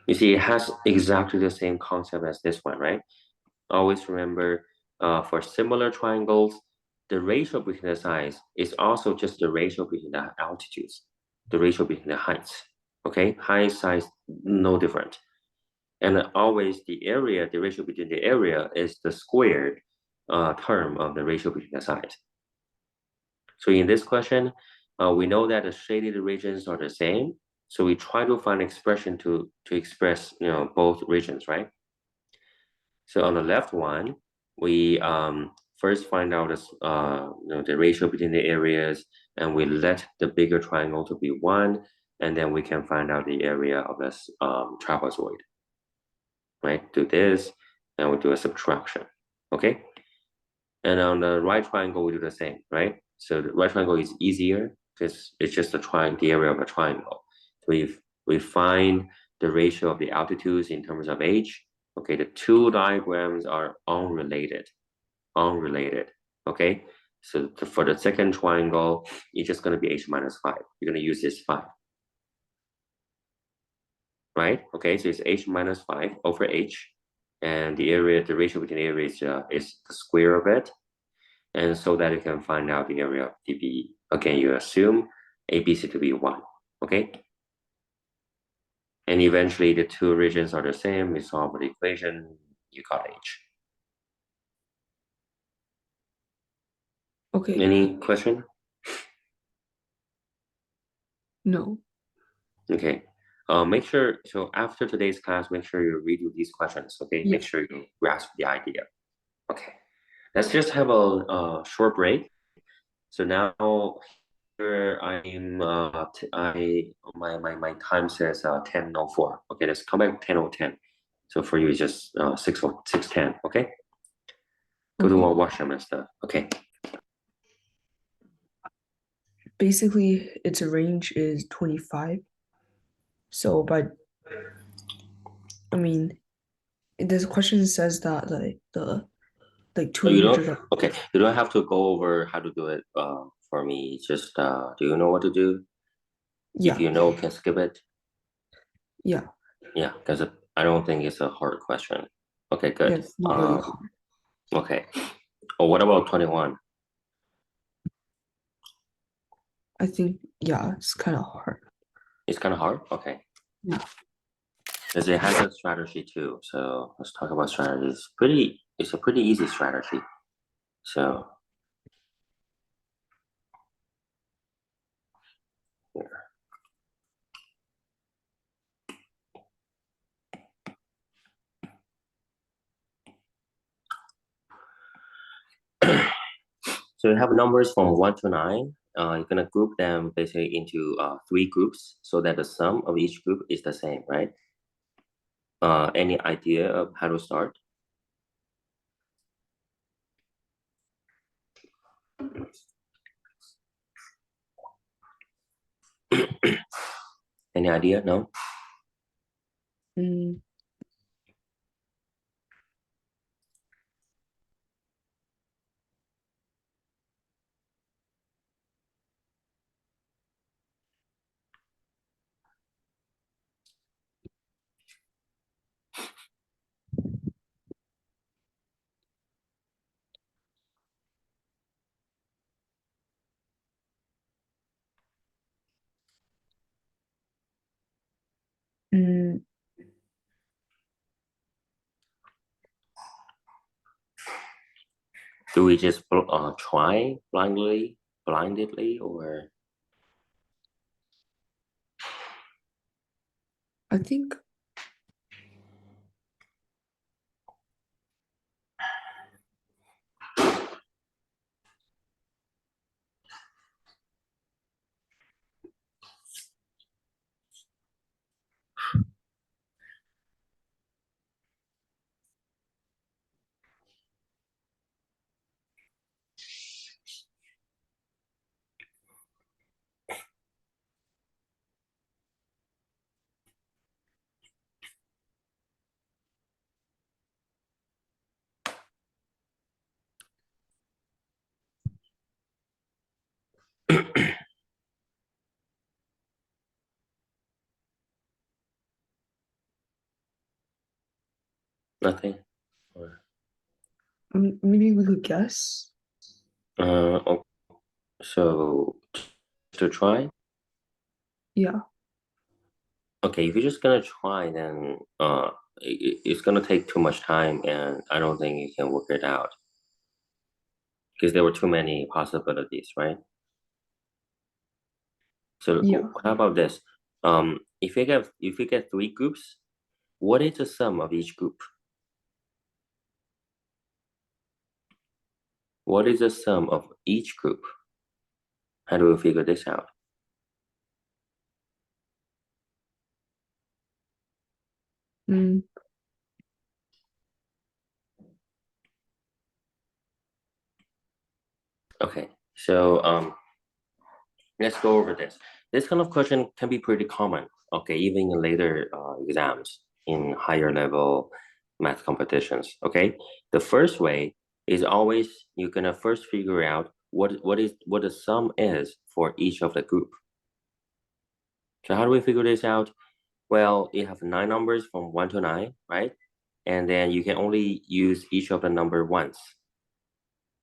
You see, it has exactly the same concept as this one, right? Always remember, for similar triangles, the ratio between the sides is also just the ratio between the altitudes, the ratio between the heights. Okay, height, size, no different. And always the area, the ratio between the area is the squared term of the ratio between the sides. So in this question, we know that the shaded regions are the same. So we try to find expression to express both regions, right? So on the left one, we first find out this, the ratio between the areas, and we let the bigger triangle to be 1, and then we can find out the area of this trapezoid, right? Do this, and we do a subtraction, okay? And on the right triangle, we do the same, right? So the right triangle is easier because it's just the area of a triangle. We find the ratio of the altitudes in terms of h. Okay, the two diagrams are unrelated, okay? So for the second triangle, it's just gonna be h minus 5. You're gonna use this 5, right? Okay, so it's h minus 5 over h, and the ratio between the areas is the square of it. And so that you can find out the area of DB. Again, you assume ABC to be 1, okay? And eventually the two regions are the same. You solve the equation, you got H. Okay. Any question? No. Okay. Make sure, so after today's class, make sure you redo these questions, okay? Yeah. Make sure you grasp the idea. Okay. Let's just have a short break. So now here I'm my time says 10:04. Okay, let's come back 10:10. So for you it's just 6:10. Okay, go to Okay. washroom and stuff. Okay. Basically, its range is 25. So, I mean, this question says that like Oh, two you don't. regions are, Okay, you don't have to go over how to do it for me. Just do you know what to do? If yeah, you know, can skip it. yeah, Yeah, because I don't think it's a hard question. Okay, yeah, good. it's not really hard. Okay. Oh, what about 21? I think, yeah, it's kind of hard. It's kind of hard. Okay. Yeah. Because it has a strategy too. So let's talk about strategies. It's a pretty easy strategy. So so you have numbers from 1 to 9. You're gonna group them basically into 3 groups so that the sum of each group is the same, right? Any idea of how to start? Any idea? No? Mm, mm, Do we just try blindedly, or I think, nothing? Or, maybe we could guess. oh, so to try? Yeah. Okay, if you're just gonna try, then it's gonna take too much time, and I don't think you can work it out because there were too many possibilities, right? So Yeah. how about this? If you get three groups, what is the sum of each group? What is the sum of each group? How do we figure this out? Mm, Okay, so let's go over this. This kind of question can be pretty common, okay, even in later exams in higher level math competitions, okay? The first way is always you're gonna first figure out what the sum is for each of the group. So how do we figure this out? Well, you have nine numbers from one to nine, right? And then you can only use each of the number once.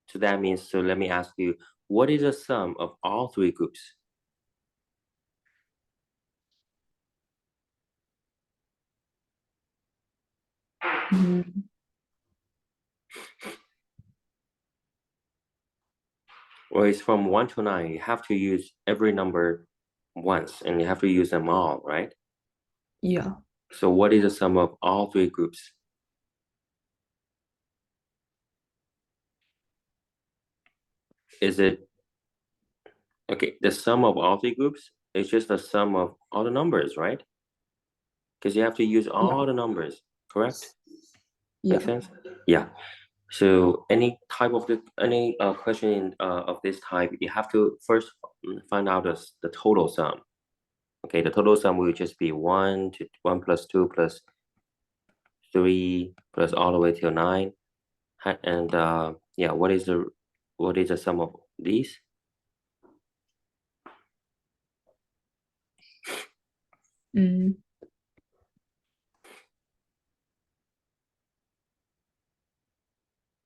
So that means, so let me ask you, what is the sum of all three groups? mm, Well, it's from one to nine. You have to use every number once and you have to use them all, right? yeah. So what is the sum of all three groups? Is it, okay, the sum of all three groups is just the sum of all the numbers, right? Because you have to use Yeah. all the numbers, correct? Make Yeah. sense? Yeah. So any type of any question of this type, you have to first find out the total sum. Okay, the total sum will just be one plus two plus three plus all the way till nine. And yeah, what is the sum of these? Mm,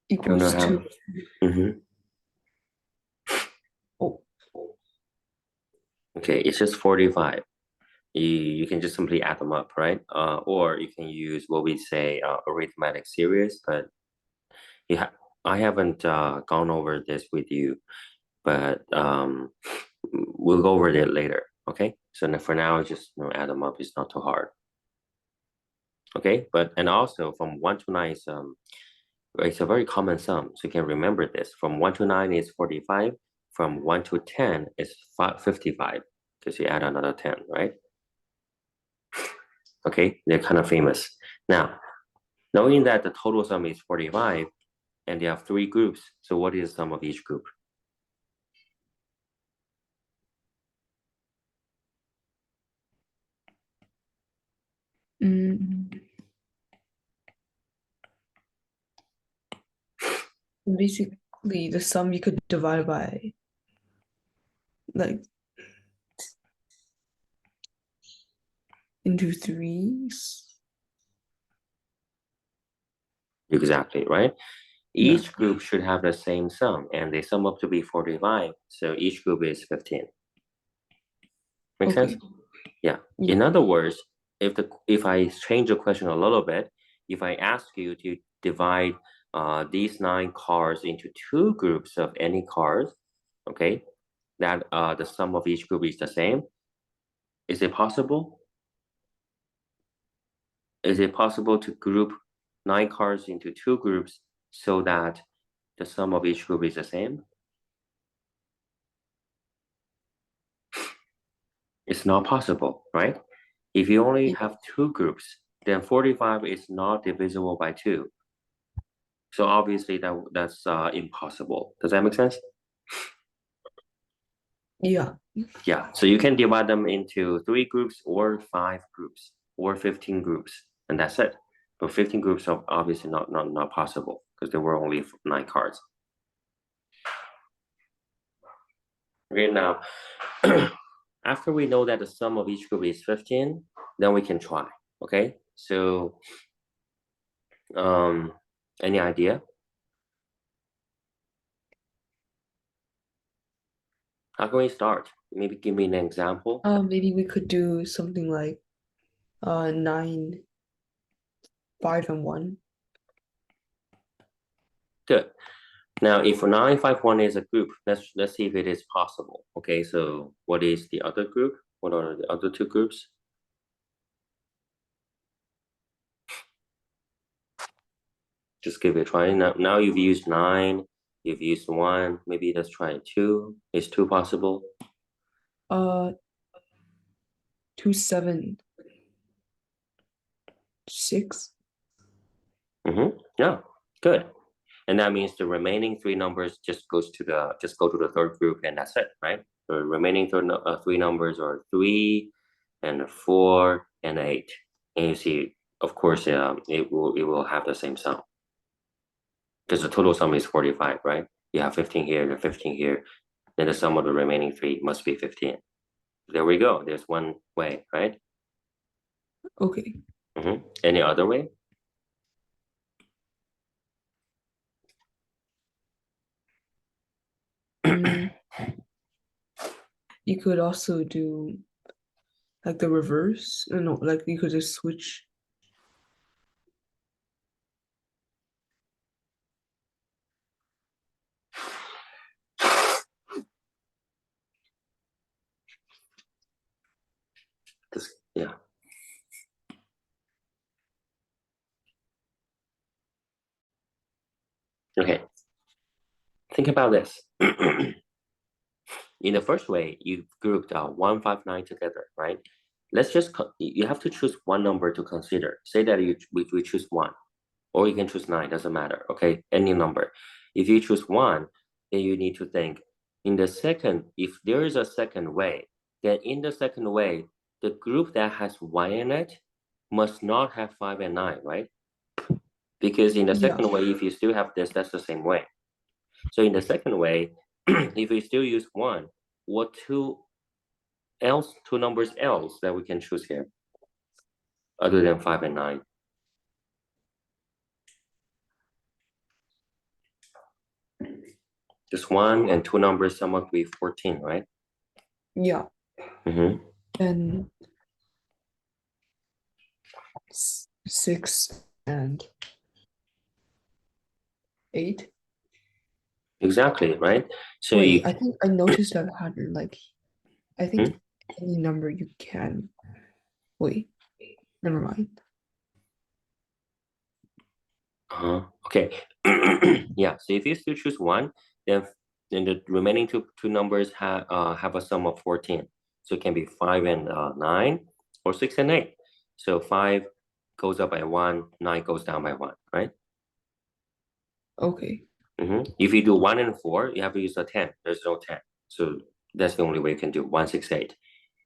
Don't know equals how. to. Mm-hmm. Oh. Okay, it's just 45. You can just simply add them up, right? Or you can use what we say arithmetic series, but yeah, I haven't gone over this with you, but we'll go over it later. Okay, so for now, just add them up. It's not too hard. Okay, but and also from one to nine is it's a very common sum, so you can remember this. From one to nine is 45. From one to 10 is 55 because you add another 10, right? Okay, they're kind of famous. Now, knowing that the total sum is 45 and they have three groups, so what is the sum of each group? Mm, basically, the sum you could divide by like into threes. Exactly, right? Yeah. Each group should have the same sum and they sum up to be 45. So each group is 15. Make sense? Okay. Yeah. Yeah. In other words, if I change the question a little bit, if I ask you to divide these nine cars into two groups of any cars, okay, that the sum of each group is the same. Is it possible? Is it possible to group nine cars into two groups so that the sum of each group is the same? It's not possible, right? If you only Yeah. have two groups, then 45 is not divisible by two. So obviously that's impossible. Does that make sense? Yeah. Yeah. So you can divide them into three groups or five groups or 15 groups, and that's it. But 15 groups are obviously not possible because there were only nine cards. Okay, now after we know that the sum of each group is 15, then we can try. Okay. So um any idea? How can we start? Maybe give me an example. Maybe we could do something like nine 5 and 1. Good. Now, if 951 is a group, let's see if it is possible. Okay, so what is the other group? What are the other two groups? Just give it a try. Now you've used 9, you've used 1. Maybe let's try 2. Is 2 possible? 2, 7, 6. Yeah, good. And that means the remaining 3 numbers just go to the third group, and that's it, right? The remaining 3 numbers are 3 and 4 and 8. And you see, of course, it will have the same sum because the total sum is 45, right? You have 15 here and 15 here. Then the sum of the remaining 3 must be 15. There we go. There's one way, right? Okay. Any other way? Mm, you could also do like the reverse. No, like you could just switch. Yeah. Okay. Think about this. In the first way, you grouped 159 together, right? You have to choose one number to consider. Say that we choose 1, or you can choose 9, doesn't matter, okay? Any number. If you choose 1, then you need to think if there is a second way, then in the second way, the group that has 1 in it must not have 5 and 9, right? Because in the Yeah. second way, if you still have this, that's the same way. So in the second way, if we still use 1, what two numbers else that we can choose here other than 5 and 9? Just 1 and 2 numbers sum up to be 14, right? Yeah. And 6 and 8. Exactly, right? So Wait, I think I noticed a pattern. Like, I think Hmm? any number you can. Wait, never mind. Okay. Yeah, so if you still choose 1, then the remaining two numbers have a sum of 14. So it can be 5 and 9 or 6 and 8. So 5 goes up by 1, 9 goes down by 1, right? Okay. If you do 1 and 4, you have to use a 10. There's no 10. So that's the only way you can do 1, 6, 8.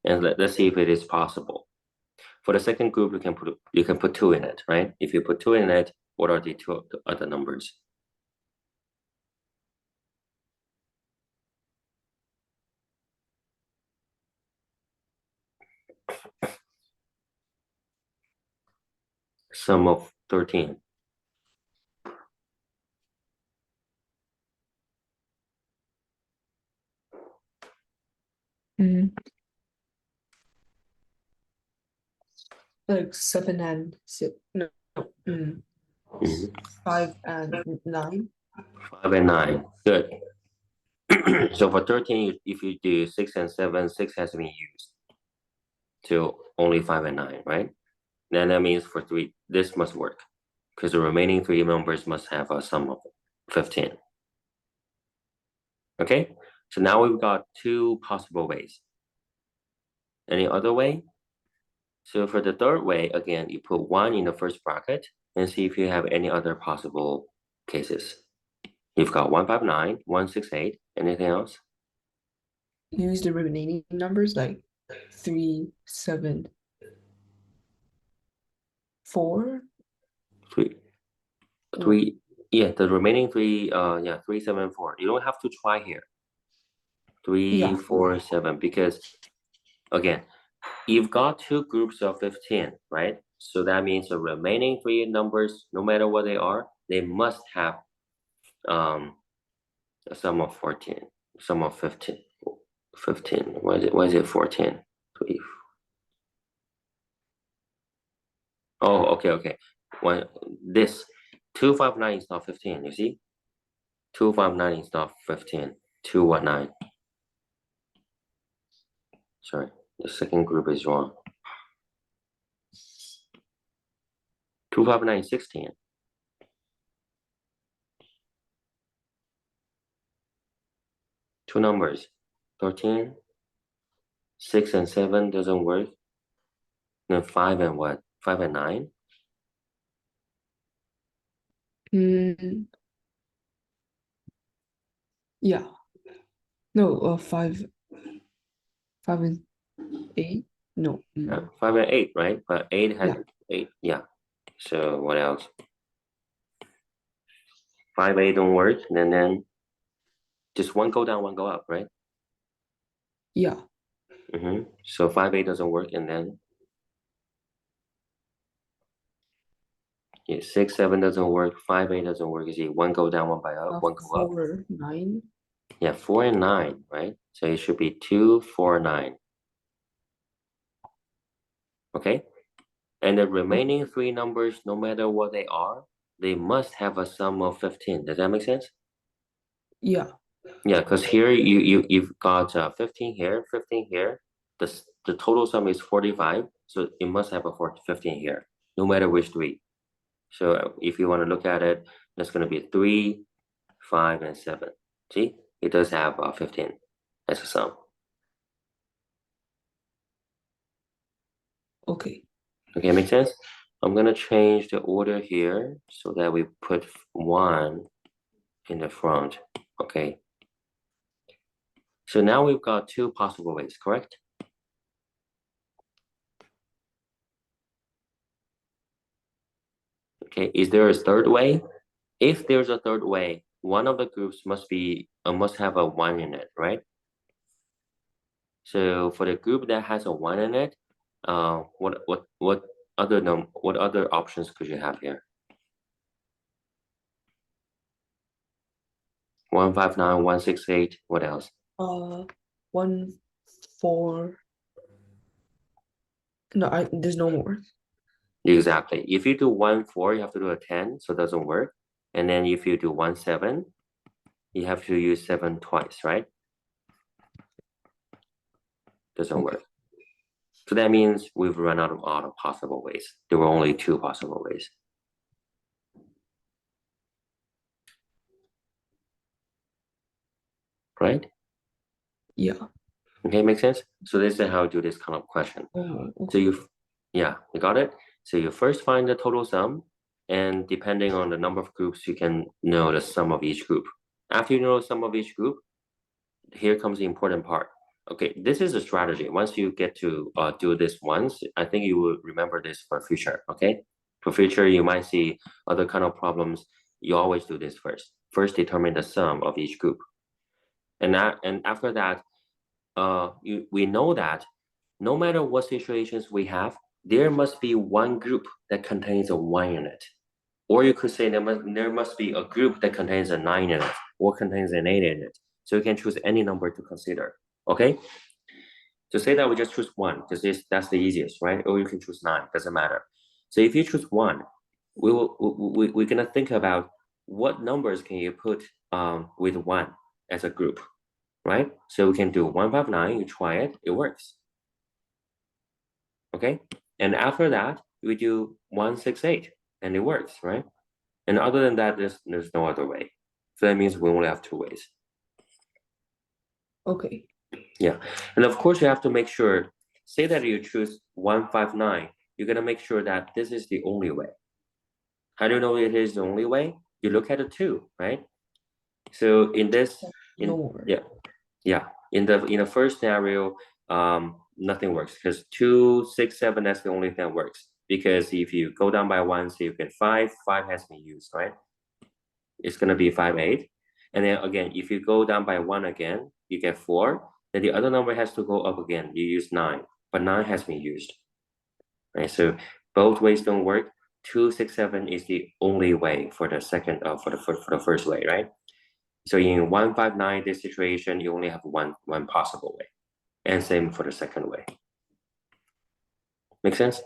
And let's see if it is possible. For the second group, you can put 2 in it, right? If you put 2 in it, what are the two other numbers? Sum of 13. Mm. Like 7 and 6. No. Mm. 5 and 9. 5 and 9. Good. So for 13, if you do 6 and 7, 6 has been used to only 5 and 9, right? Then that means for 3, this must work because the remaining 3 numbers must have a sum of 15. Okay, so now we've got 2 possible ways. Any other way? So for the third way, again, you put 1 in the first bracket and see if you have any other possible cases. You've got 159, 168. Anything else? Use the remaining numbers like 3, 7, 4. 3, 3. Yeah, the remaining 3. Yeah, 3, 7, 4. You don't have to try here. 3, Yeah. 4, 7. Because again, you've got 2 groups of 15, right? So that means the remaining 3 numbers, no matter what they are, they must have a sum of 14, sum of 15. 15. Why is it 14? 3. Oh, okay. One, this 259 is not 15, you see? 259 is not 15. 219. Sorry, the second group is wrong. 259 is 16. Two numbers, 13, 6 and 7 doesn't work. Then 5 and what? 5 and 9? Yeah. No, 5 and 8. No. Yeah, 5 and 8, right? But 8 has Yeah. 8, yeah. So what else? 5, 8 don't work, and then just one go down, one go up, right? Yeah. So 5, 8 doesn't work, and then yeah, 6, 7 doesn't work, 5, 8 doesn't work. You see, one go down, one by up, one go up. 4, 9. Yeah, 4 and 9, right? So it should be 2, 4, 9. Okay? And the remaining three numbers, no matter what they are, they must have a sum of 15. Does that make sense? Yeah. Yeah, because here you've got 15 here, 15 here. The total sum is 45, so it must have a 15 here, no matter which three. So if you want to look at it, that's going to be 3, 5, and 7. See, it does have 15 as a sum. Okay. Okay, make sense? I'm gonna change the order here so that we put 1 in the front. Okay. So now we've got two possible ways, correct? Okay, is there a third way? If there's a third way, one of the groups must have a 1 in it, right? So for the group that has a 1 in it, what other options could you have here? 159, 168, what else? 1, 4. No, there's no more. Exactly. If you do 1, 4, you have to do a 10, so it doesn't work. And then if you do 1, 7, you have to use 7 twice, right? Doesn't work. So that means we've run out of all the possible ways. There were only two possible ways. Right? Yeah. Okay, makes sense? So this is how you do this kind of question. Oh, So okay. yeah, you got it? So you first find the total sum, and depending on the number of groups, you can know the sum of each group. After you know the sum of each group, here comes the important part. Okay, this is a strategy. Once you get to do this once, I think you will remember this for future, okay? For future, you might see other kind of problems. You always do this first. First, determine the sum of each group. And after that, we know that no matter what situations we have, there must be one group that contains a 1 in it. Or you could say there must be a group that contains a 9 in it or contains an 8 in it. So you can choose any number to consider. Okay? To say that we just choose one, because that's the easiest, right? Or you can choose 9, doesn't matter. So if you choose 1, we're gonna think about what numbers can you put with 1 as a group, right? So we can do 159, you try it, it works. Okay? And after that, we do 168 and it works, right? And other than that, there's no other way. So that means we only have two ways. Okay. Yeah. And of course, you have to make sure, say that you choose 159, you're going to make sure that this is the only way. How do you know it is the only way? You look at the 2, right? So in this, No more. yeah. In the first scenario, nothing works because 2, 6, 7, that's the only thing that works. Because if you go down by 1, so you get 5, 5 has been used, right? It's going to be 5, 8. And then again, if you go down by 1 again, you get 4. Then the other number has to go up again. You use 9, but 9 has been used. Right? So both ways don't work. 2, 6, 7 is the only way for the second for the first way, right? So in 159, this situation, you only have one possible way. And same for the second way. Make sense?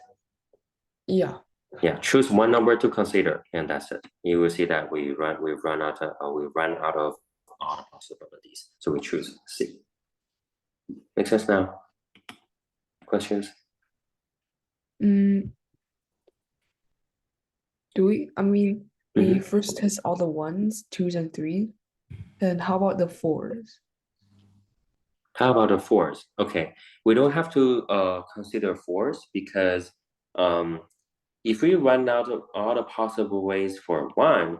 Yeah. Yeah, choose one number to consider, and that's it. You will see that we run out of all the possibilities. So we choose C. Make sense now? Questions? Mm, do we? I mean, we Mm-hmm. first test all the ones, twos, and threes. Then how about the fours? How about the fours? Okay, we don't have to consider fours because um, if we run out of all the possible ways for one,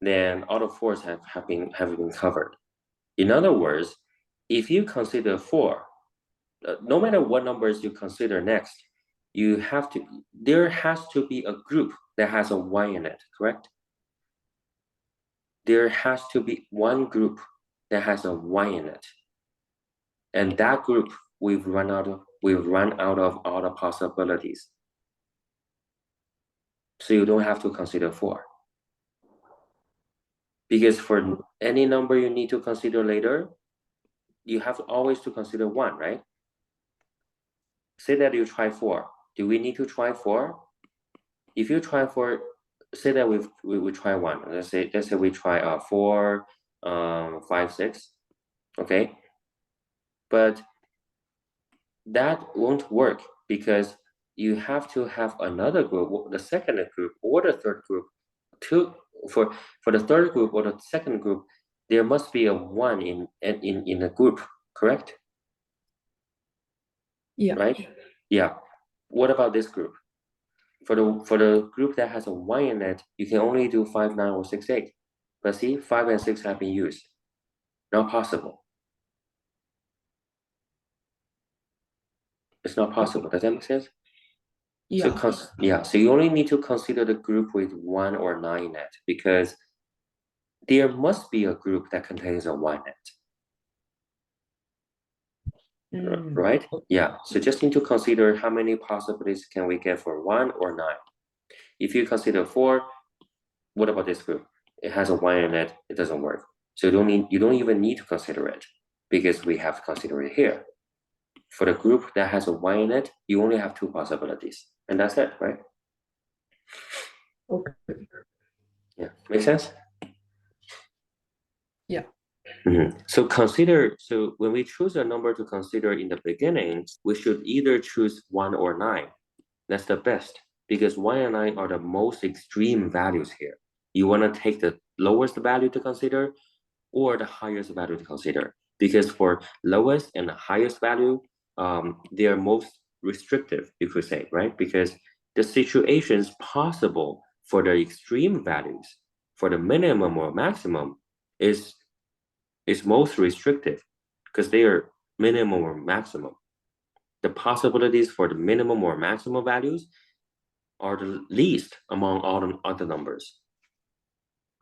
then all the fours have been covered. In other words, if you consider four, no matter what numbers you consider next, there has to be a group that has a y in it, correct? There has to be one group that has a y in it. And that group we've run out of all the possibilities. So you don't have to consider four. Because for any number you need to consider later, you have always to consider one, right? Say that you try four. Do we need to try four? If you try four, say that we try one. Let's say we try four, 5, 6. Okay, but that won't work because you have to have another group, the second group or the third group. To for for the third group or the second group, there must be a one in a group, correct? Yeah. Right? Yeah. What about this group? For the group that has a y in it, you can only do 5, 9, or 6, 8. But see, 5 and 6 have been used. Not possible. It's not Okay. possible. Does that make sense? So Yeah. yeah, so you only need to consider the group with 1 or 9 in it because there must be a group that contains a y in it, Mm, right? Yeah, so just need to consider how many possibilities can we get for 1 or 9. If you consider 4, what about this group? It has a y in it, it doesn't work. So you don't even need to consider it because we have to consider it here. For the group that has a y in it, you only have two possibilities, and that's it, right? okay. Yeah, make sense? Yeah. Mhm. So when we choose a number to consider in the beginning, we should either choose 1 or 9. That's the best because 1 and 9 are the most extreme values here. You want to take the lowest value to consider or the highest value to consider because for lowest and the highest value, they are most restrictive, you could say, right? Because the situations possible for the extreme values, for the minimum or maximum, is is most restrictive because they are minimum or maximum. The possibilities for the minimum or maximum values are the least among all the other numbers,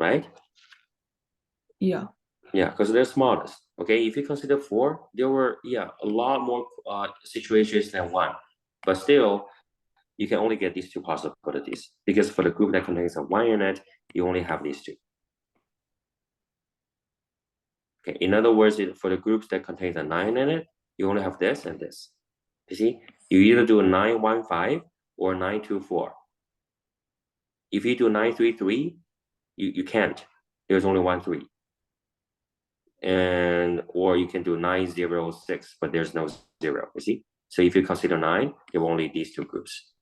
right? Yeah. Yeah, because they're smallest. Okay, if you consider four, there were a lot more situations than one, but still you can only get these two possibilities because for the group that contains a y in it, you only have these two. Okay, in other words, for the groups that contains a 9 in it, you only have this and this. You see, you either do a 915 or 924. If you do 933, you can't. There's only one three. And or you can do 906, but there's no zero. You see? So if you consider 9, there are only these two groups.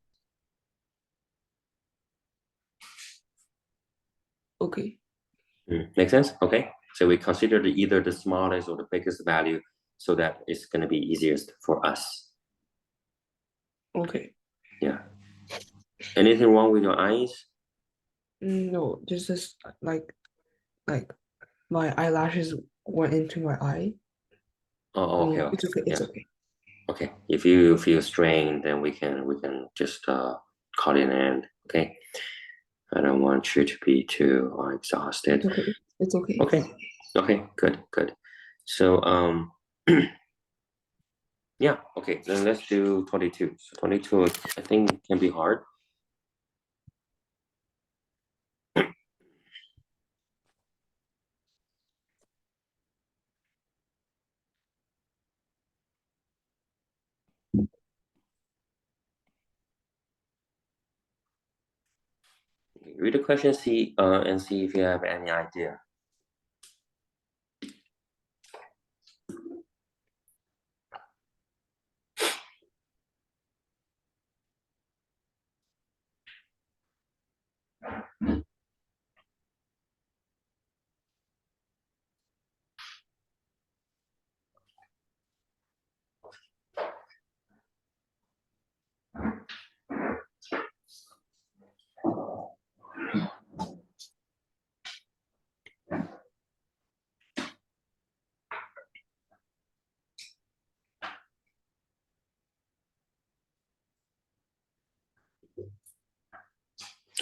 Okay. Make sense? Okay. So we consider either the smallest or the biggest value so that it's going to be easiest for us. Okay. Yeah. Anything wrong with your eyes? No, just like my eyelashes went into my eye. I Oh, okay, mean, okay. it's okay. It's Yeah. okay. Okay. If you feel strained, then we can just call it an end. Okay. I don't want you to be too It's exhausted. okay. It's okay. Okay. Okay. Good. Good. So yeah. Okay. Then let's do 22. So 22, I think can be hard. Read the question, see and see if you have any idea.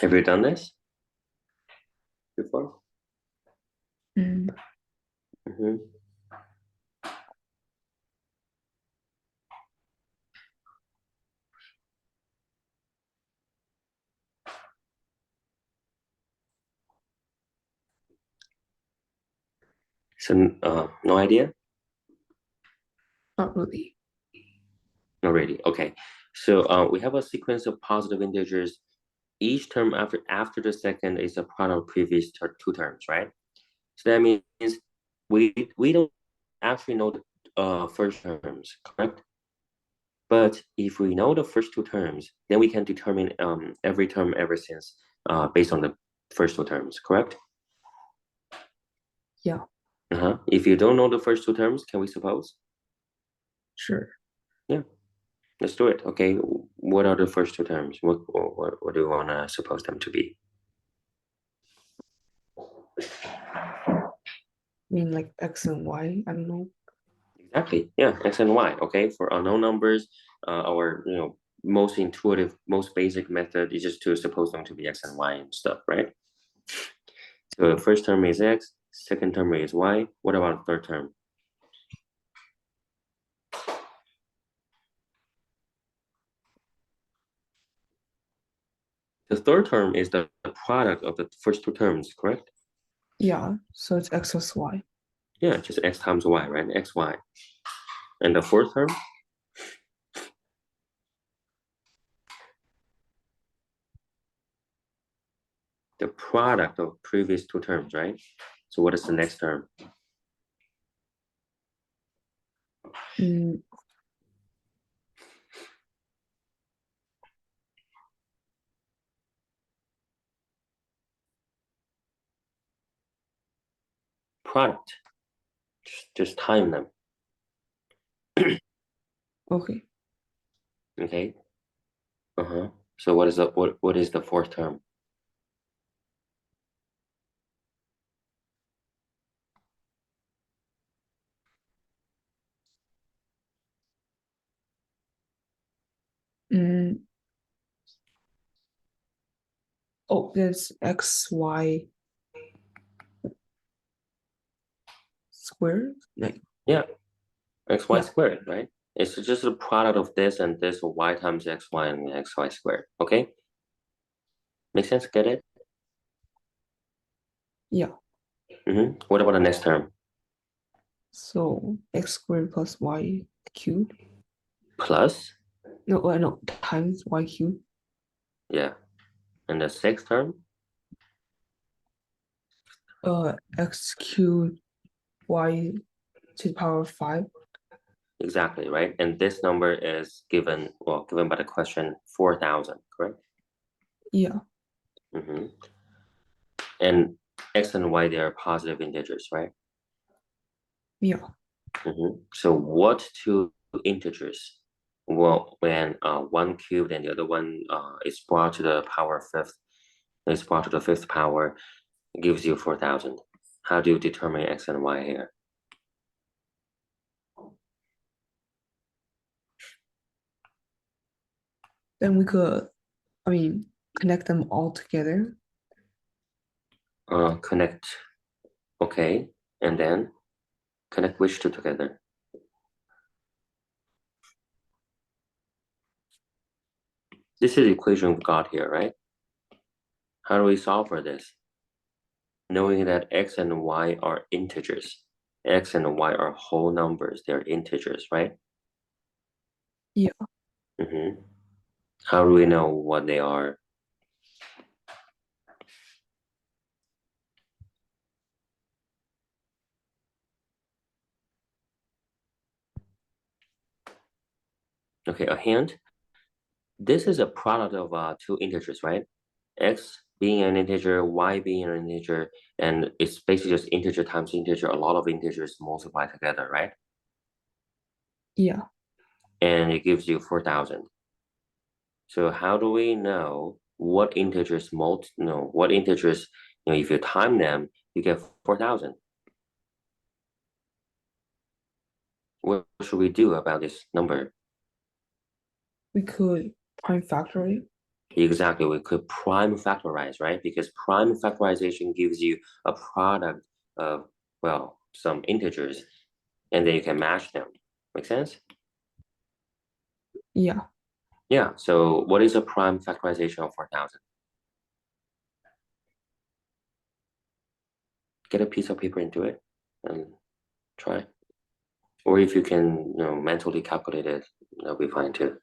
Have you done this before? Mm, Mm-hmm. So, no idea? not really. Not really. Okay. So, we have a sequence of positive integers. Each term after the second is a product of previous two terms, right? So that means we don't actually know the first terms, correct? But if we know the first two terms, then we can determine every term ever since based on the first two terms, correct? Yeah, If you don't know the first two terms, can we suppose? sure. Yeah, let's do it. Okay, what are the first two terms? What do you want to suppose them to be? I mean, like X and Y, I don't know. Exactly. Yeah, x and y. Okay, for unknown numbers, our most intuitive, most basic method is just to suppose them to be x and y and stuff, right? So the first term is x, second term is y. What about the third term? The third term is the product of the first two terms, correct? Yeah, so it's X plus Y. Yeah, just x times y, right? X, y. And the fourth term, the product of previous two terms, right? So what is the next term? Mm, Product. Just time them. okay. Okay. Uh-huh. So what is the fourth term? Mm, oh, there's XY squared? Like, Yeah, xy yeah, squared, right? It's just a product of this and this, y times xy and xy squared. Okay, make sense? Get it? yeah. What about the next term? So X squared plus Y cubed. Plus, No, no, times Y cubed. yeah, and the sixth term, X cubed Y to the power of 5. exactly, right? And this number is given, well, given by the question 4,000, correct? Yeah, hmm And x and y, they are positive integers, right? yeah. So what two integers? Well, when one cubed and the other one is brought to the power fifth, is brought to the fifth power, gives you 4,000. How do you determine x and y here? Then we could, I mean, connect them all together. Connect, okay, and then connect which two together? This is the equation we got here, right? How do we solve for this? Knowing that x and y are integers. X and y are whole numbers, they're integers, right? Yeah, Mm-hmm. How do we know what they are? Okay, a hint. This is a product of two integers, right? X being an integer, Y being an integer, and it's basically just integer times integer, a lot of integers multiplied together, right? Yeah, And it gives you 4,000. So how do we know what integers what integers, if you time them, you get 4,000. What should we do about this number? we could prime factor. Exactly, we could prime factorize, right? Because prime factorization gives you a product of, well, some integers, and then you can match them. Make sense? Yeah, Yeah, so what is a prime factorization of 4,000? Get a piece of paper and do it and try. Or if you can, mentally calculate it, that'll be fine too.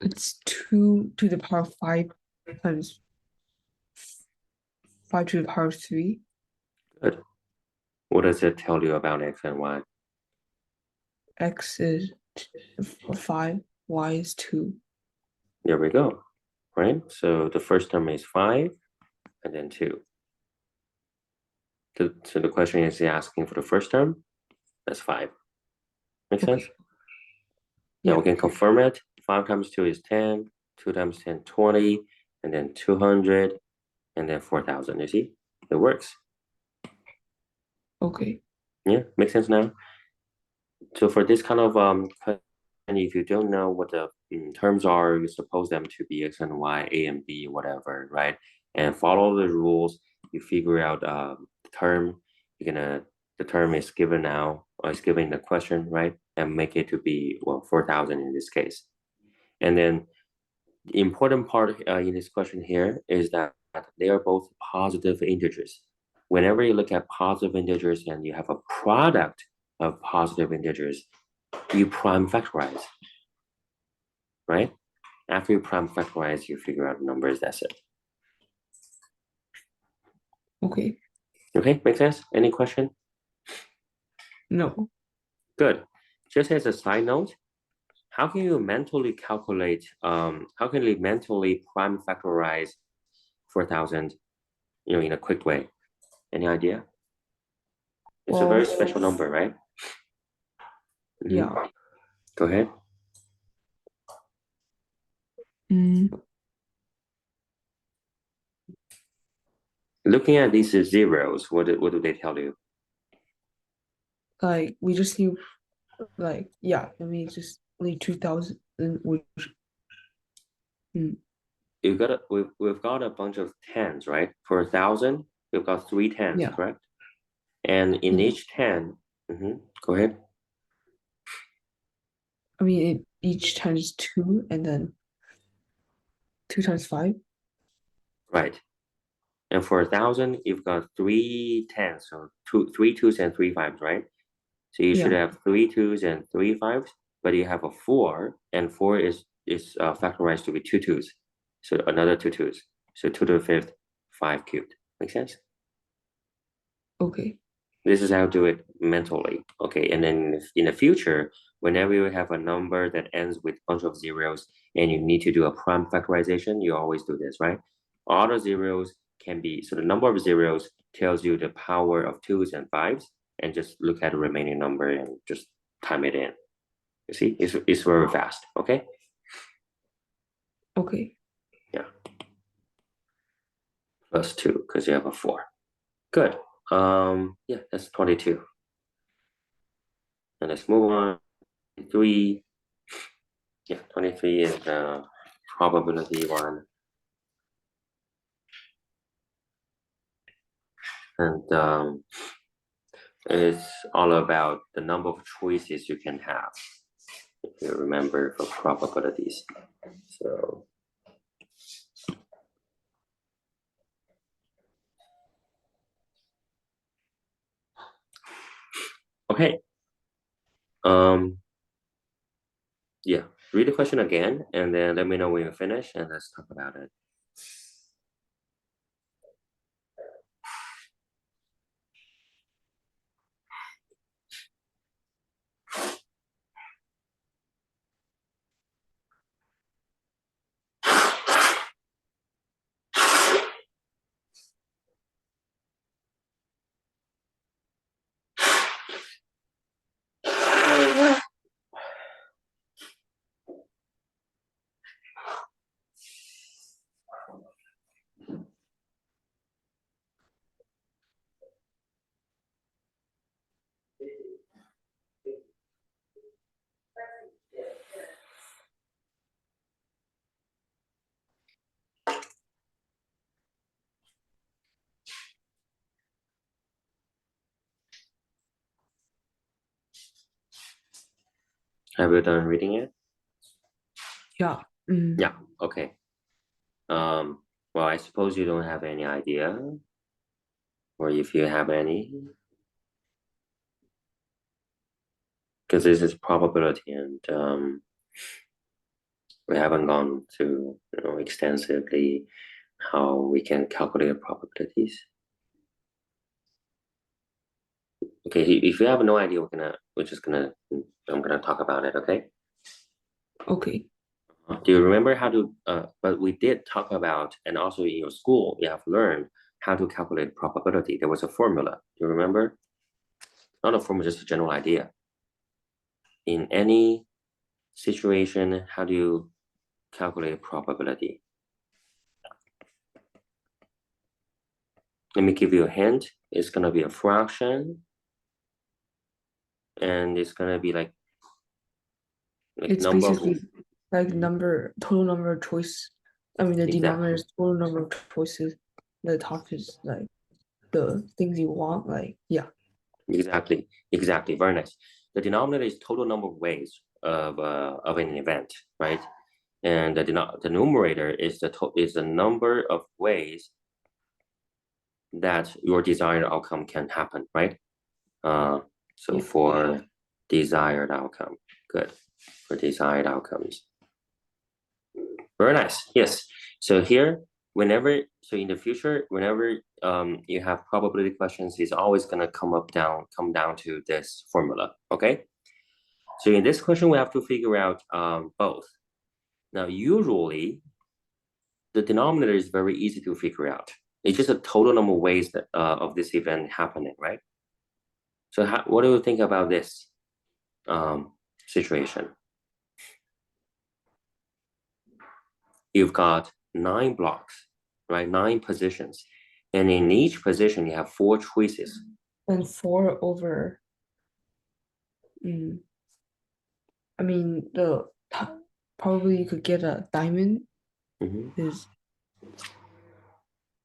it's 2 to the power 5 times 5 to the power 3. Good. What does it tell you about X and Y? X is 5, Y is 2. There we go. Right? So the first term is 5 and then 2. So the question is asking for the first term. That's 5. Make sense? Okay, Now yeah, we can confirm it. 5 times 2 is 10. 2 times 10, 20. And then 200. And then 4,000. You see? It works. okay, Yeah, makes sense now. So for this kind of and if you don't know what the terms are, you suppose them to be X and Y, A and B, whatever, right? And follow the rules. You figure out the term. You're gonna the term is given now, or is given in the question, right? And make it to be, well, 4,000 in this case. And then the important part in this question here is that they are both positive integers. Whenever you look at positive integers and you have a product of positive integers, you prime factorize, right? After you prime factorize, you figure out numbers, that's it. okay. Okay, make sense? Any question? No, Good. Just as a side note, how can you mentally prime factorize 4,000, in a quick way? Any idea? It's a well, very special number, right? yeah. Go ahead. Mm, Looking at these zeros, what do they tell you? like we just need like yeah, I mean just only 2,000 which mm, We've got a bunch of tens, right? For 1,000, we've got three tens, yeah, correct? And in yeah. each 10, go ahead. I mean each times 2 and then 2 times 5. Right. And for 1,000, you've got three tens, so three twos and three fives, right? So you should Yeah, have three twos and three fives, but you have a four, and four is factorized to be two twos. So another two twos. So 2 to the 5th, 5 cubed. Make sense? okay, This is how to do it mentally. Okay, and then in the future, whenever you have a number that ends with a bunch of zeros and you need to do a prime factorization, you always do this, right? All the zeros can be, so the number of zeros tells you the power of twos and fives, and just look at the remaining number and just time it in. You see, it's very fast, okay? okay. Yeah, plus two, because you have a four. Good. Yeah, that's 22. And let's move on. 3. Yeah, 23 is the probability one. And it's all about the number of choices you can have, if you remember, for probabilities. So, okay. Um, Yeah, read the question again, and then let me know when you finish, and let's talk about it. Have you done reading it? Yeah. Yeah, okay. Well, I suppose you don't have any idea, or if you have any, because this is probability, and we haven't gone to extensively how we can calculate probabilities. Okay, if you have no idea, I'm gonna talk about it. Okay. Okay. Do you remember how to? But we did talk about, and also in your school, you have learned how to calculate probability. There was a formula. Do you remember? Not a formula, just a general idea. In any situation, how do you calculate probability? Let me give you a hint. It's gonna be a fraction, and it's gonna be like It's number of basically like total number of choice. I mean, the denominator exactly, is total number of choices. The top is like the things you want. Like, yeah. exactly. Very nice. The denominator is total number of ways of an event, right? And the numerator is the number of ways that your desired outcome can happen, right? So Yeah. for desired outcome, good. For desired outcomes. Very nice. Yes. So here, so in the future, whenever you have probability questions, it's always gonna come down to this formula. Okay. So in this question, we have to figure out both. Now, usually the denominator is very easy to figure out. It's just a total number of ways that of this event happening, right? So what do you think about this situation? You've got 9 blocks, right? 9 positions. And in each position, you have 4 choices. And four over. Mm, I mean, probably you could get a diamond Mhm. is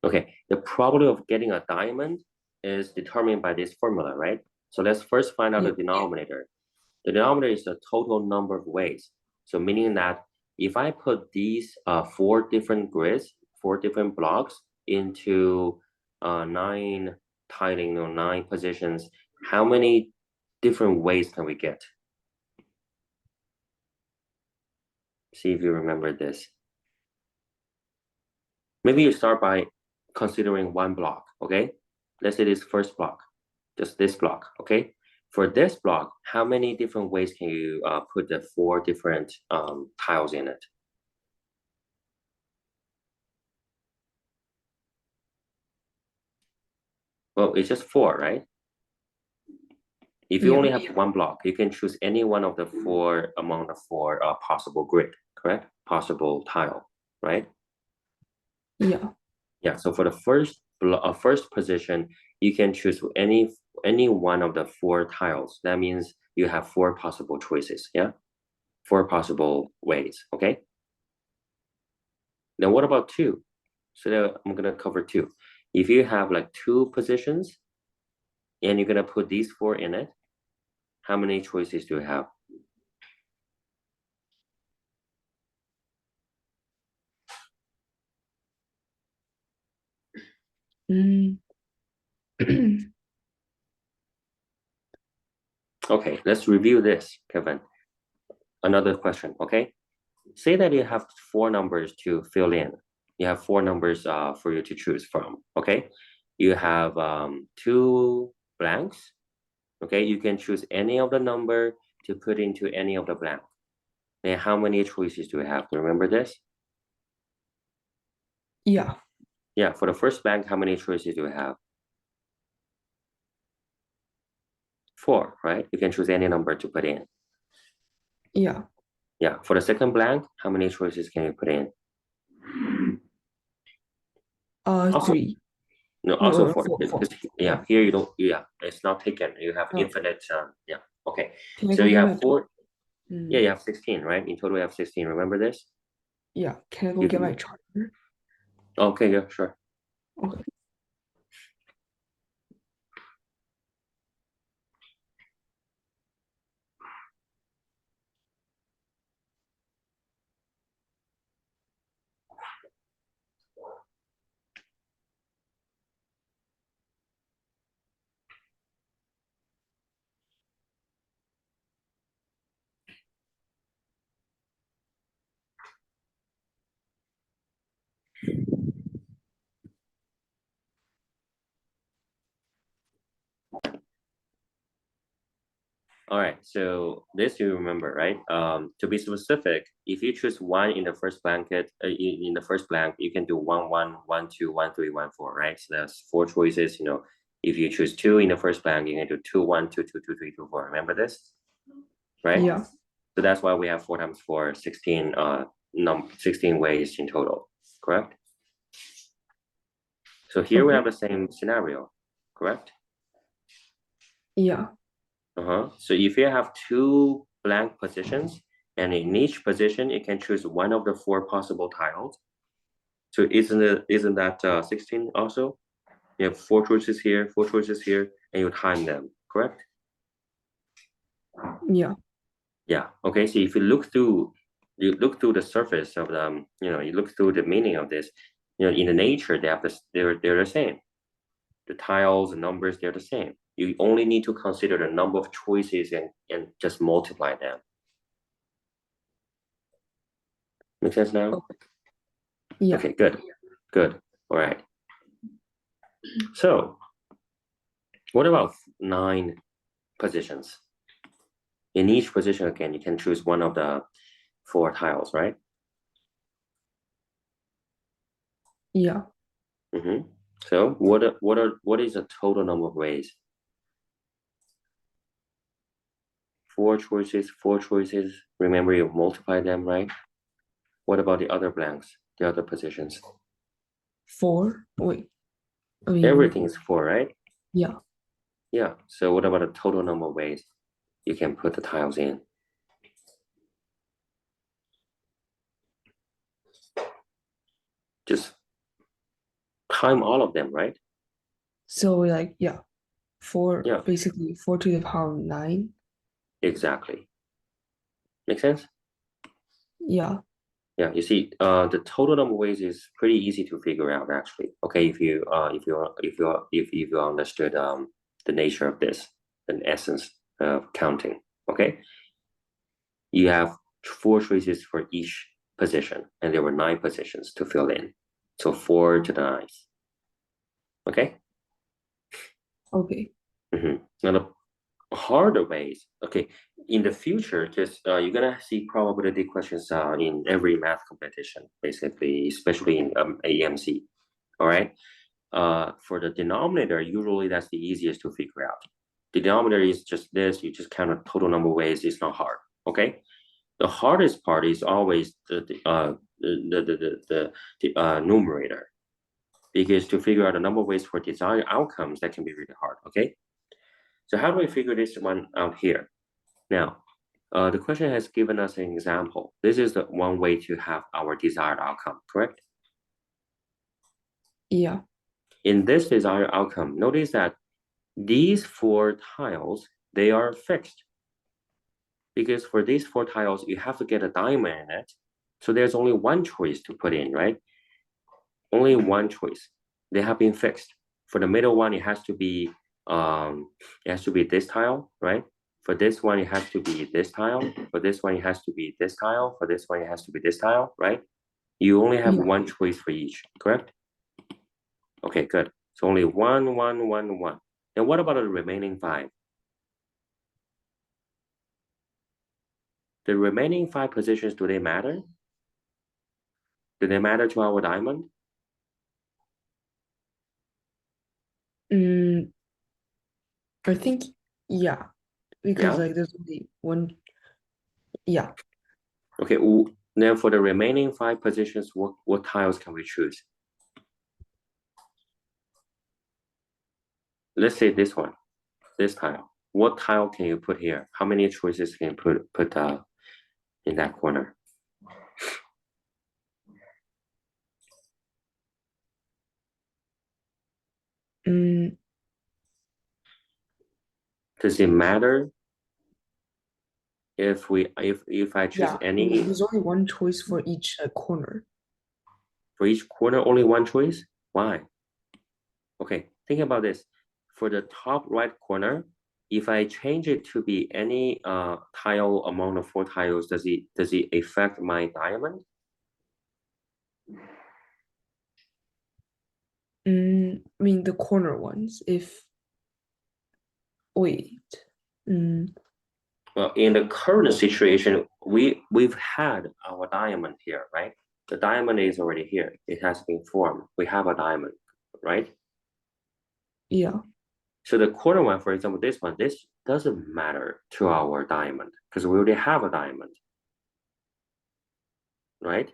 Okay, the probability of getting a diamond is determined by this formula, right? So let's first find out the yeah. denominator. The denominator is the total number of ways. So meaning that if I put these 4 different grids, 4 different blocks into 9 tiling or 9 positions, how many different ways can we get? See if you remember this. Maybe you start by considering one block, okay? Let's say this first block, just this block, okay? For this block, how many different ways can you put the 4 different tiles in it? Well, it's just 4, right? If you Yeah. only have one block, you can choose any one of the 4 among the 4 possible grid, correct? Possible tile, right? Yeah. Yeah, so for the first position, you can choose any one of the 4 tiles. That means you have 4 possible choices, yeah? 4 possible ways, okay? Then what about 2? So I'm gonna cover 2. If you have like 2 positions and you're gonna put these 4 in it, how many choices do you have? Mm. Okay, let's review this, Kevin. another question, okay? Say that you have four numbers to fill in. You have four numbers for you to choose from, okay? You have two blanks, okay? You can choose any of the number to put into any of the blank. And how many choices do we have? Remember this? Yeah. Yeah, for the first blank, how many choices do we have? Four, right? You can choose any number to put in. Yeah. Yeah, for the second blank, how many choices can you put in? Also, Three. no, No, also for four. because yeah, here you don't, yeah, it's not taken. You have Oh, infinite. Yeah, okay. can I So go you get have my four. Yeah, mm, you have 16, right? In total, you have 16. Remember this? yeah, can I go You get can. my charger? Okay, yeah, sure. Okay. All right, so this you remember, right? To be specific, if you choose one in the first blanket, in the first blank, you can do 1, 1, 1, 2, 1, 3, 1, 4, right? So that's four choices. You know, if you choose two in the first blank, you can do 2, 1, 2, 2, 2, 3, 2, 4. Remember this, right? Yeah. So that's why we have 4 times 4, 16, 16 ways in total, correct? So here we have Okay. the same scenario, correct? Yeah. So if you have two blank positions, and in each position, you can choose one of the four possible tiles. So isn't that 16 also? You have four choices here, and you time them, correct? Yeah. Yeah. Okay. So if you look through the surface of them, you look through the meaning of this. In the nature, they have this. They're the same. The tiles, the numbers, they're the same. You only need to consider the number of choices and just multiply them. Make sense now? Okay. Yeah. Okay, good. Good. All right. So what about nine positions? In each position, again, you can choose one of the four tiles, right? Yeah. So what is the total number of ways? Four choices, four choices. Remember, you multiply them, right? What about the other blanks, the other positions? Four. Wait. I mean, Everything is four, right? yeah. Yeah. So what about the total number of ways you can put the tiles in? Just time all of them, right? So like, yeah, four, Yeah, basically 4 to the power of 9. exactly. Make sense? Yeah. Yeah, you see, the total number of ways is pretty easy to figure out actually. Okay, if you understood the nature of this, the essence of counting. Okay, you have four choices for each position, and there were nine positions to fill in. So 4 to the ninth. Okay. Okay. Now the harder ways. Okay, in the future, just you're gonna see probability questions in every math competition, basically, especially in AMC. All right. For the denominator, usually that's the easiest to figure out. The denominator is just this. You just count the total number of ways. It's not hard. Okay. The hardest part is always the numerator, because to figure out the number of ways for desired outcomes, that can be really hard. Okay. So how do we figure this one out here? Now, the question has given us an example. This is the one way to have our desired outcome, correct? Yeah. In this desired outcome, notice that these four tiles, they are fixed. Because for these four tiles, you have to get a diamond in it. So there's only one choice to put in, right? Only one choice. They have been fixed. For the middle one, it has to be this tile, right? For this one, it has to be this tile. For this one, it has to be this tile. For this one, it has to be this tile, right? You only have Yeah. one choice for each, correct? Okay, good. So only one, one, one, one. And what about the remaining 5? The remaining 5 positions, do they matter? Do they matter to our diamond? Mm, I think yeah, because Yeah. like there's only one. Yeah. Okay. Then for the remaining 5 positions, what tiles can we choose? Let's say this one, this tile. What tile can you put here? How many choices can you put in that corner? Mm, Does it matter if I choose yeah. any There's only one choice for each corner. for each corner? Only one choice? Why? Okay, think about this. For the top right corner, if I change it to be any tile among the 4 tiles, does it affect my diamond? I mean the corner ones. If wait. Mm, Well, in the current situation, we've had our diamond here, right? The diamond is already here. It has been formed. We have a diamond, right? yeah. So the corner one, for example, this doesn't matter to our diamond because we already have a diamond, right?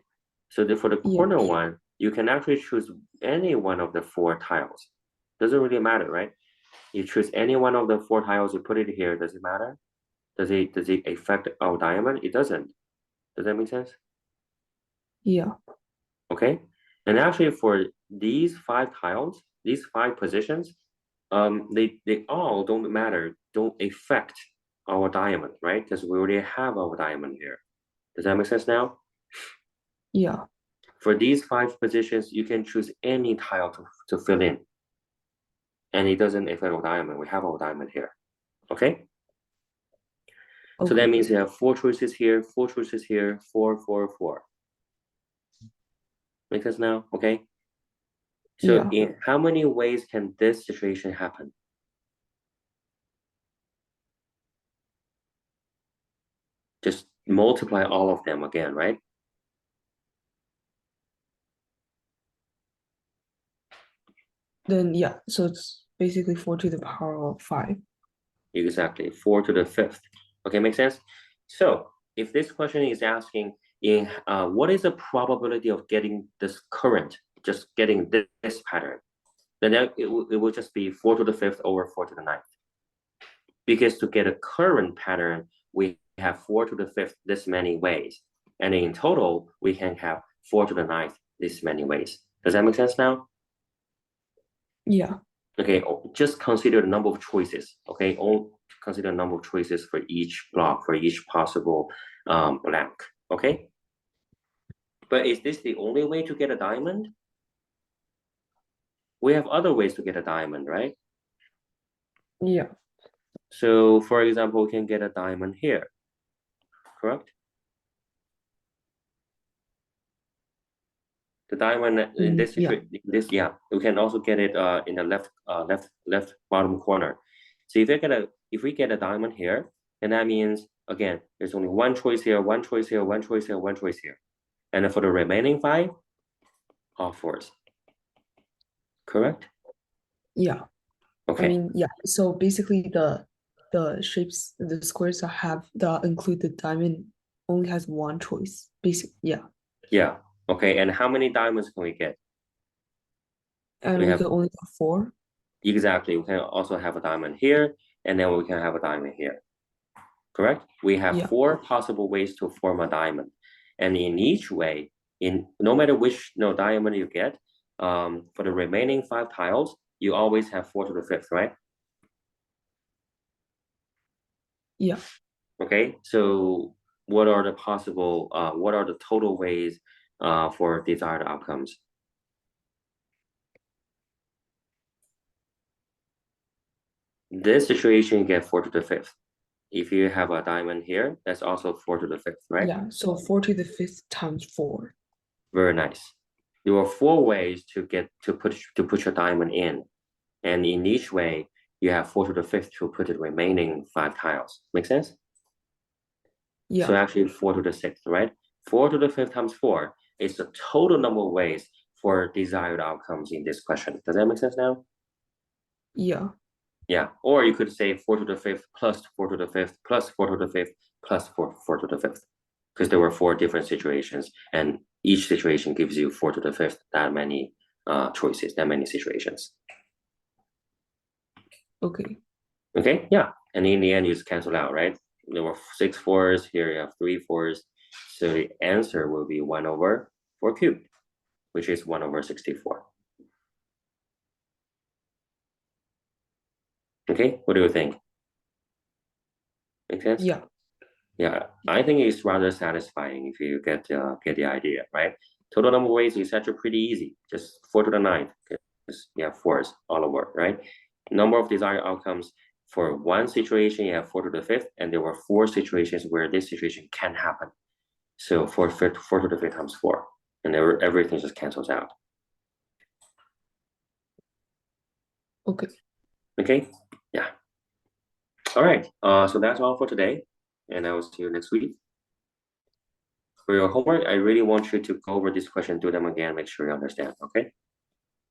So for the Yeah. corner one, you can actually choose any one of the 4 tiles. Doesn't really matter, right? You choose any one of the 4 tiles, you put it here. Does it matter? Does it affect our diamond? It doesn't. Does that make sense? Yeah. Okay. And actually for these 5 tiles, these 5 positions, they all don't matter, don't affect our diamond, right? Because we already have our diamond here. Does that make sense now? Yeah. For these 5 positions, you can choose any tile to fill in. And it doesn't affect our diamond. We have our diamond here. Okay? So that Okay. means you have 4 choices here, 4 choices here, 4, 4, 4. Make sense now? Okay. So Yeah. in how many ways can this situation happen? Just multiply all of them again, right? Then yeah. So it's basically 4 to the power of 5. Exactly, 4 to the 5th. Okay, make sense? So if this question is asking in what is the probability of getting this current, just getting this pattern, then it will just be 4 to the 5th over 4 to the ninth. Because to get a current pattern, we have 4 to the 5th this many ways. And in total, we can have 4 to the ninth this many ways. Does that make sense now? Yeah. Okay, just consider the number of choices. Okay, all consider the number of choices for each block, for each possible blank. Okay, but is this the only way to get a diamond? We have other ways to get a diamond, right? Yeah. So, for example, we can get a diamond here, correct? The diamond in this Yeah. situation, yeah, we can also get it in the left bottom corner. So if we get a diamond here, then that means again there's only one choice here, one choice here, one choice here, one choice here, and then for the remaining 5, all fours. Correct? Yeah. I Okay. mean, yeah. So basically, the shapes, the squares that have that include the diamond only has one choice. Basic, yeah. Yeah. Okay. And how many diamonds can we get? And We we have could only have 4. exactly. We can also have a diamond here, and then we can have a diamond here. Correct? We have Yeah. 4 possible ways to form a diamond. And in each way, in no matter which diamond you get, for the remaining 5 tiles, you always have 4 to the 5th, right? Yeah. Okay. So what are the total ways for desired outcomes? This situation, you get 4 to the 5th. if you have a diamond here, that's also 4 to the 5th, right? Yeah, so 4 to the 5th times 4. Very nice. There are 4 ways to put your diamond in, and in each way, you have 4 to the 5th to put the remaining 5 tiles. Make sense? So Yeah, actually 4 to the 6th, right? 4 to the 5th times 4 is the total number of ways for desired outcomes in this question. Does that make sense now? yeah, Yeah, or you could say 4 to the 5th plus 4 to the 5th plus 4 to the 5th plus 4 to the 5th, because there were 4 different situations, and each situation gives you 4 to the 5th, that many choices, that many situations. okay. Okay, yeah, and in the end, you just cancel out, right? There were 6 4s, here you have 3 4s, so the answer will be 1 over 4 cubed, which is 1 over 64. Okay, what do you think? Make sense? Yeah, Yeah, I think it's rather satisfying if you get the idea, right? Total number of ways is actually pretty easy. Just 4 to the 9th, because you have 4s all over, right? Number of desired outcomes for one situation, you have 4 to the 5th, and there were 4 situations where this situation can happen. So 4 to the 5th times 4, and everything just cancels out. okay. Okay, yeah. All right, so that's all for today, and I will see you next week. For your homework, I really want you to go over this question, do them again, make sure you understand, okay?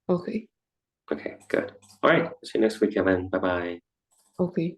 Okay, Okay, good. All right, see you next week, Kevin. Bye-bye. okay.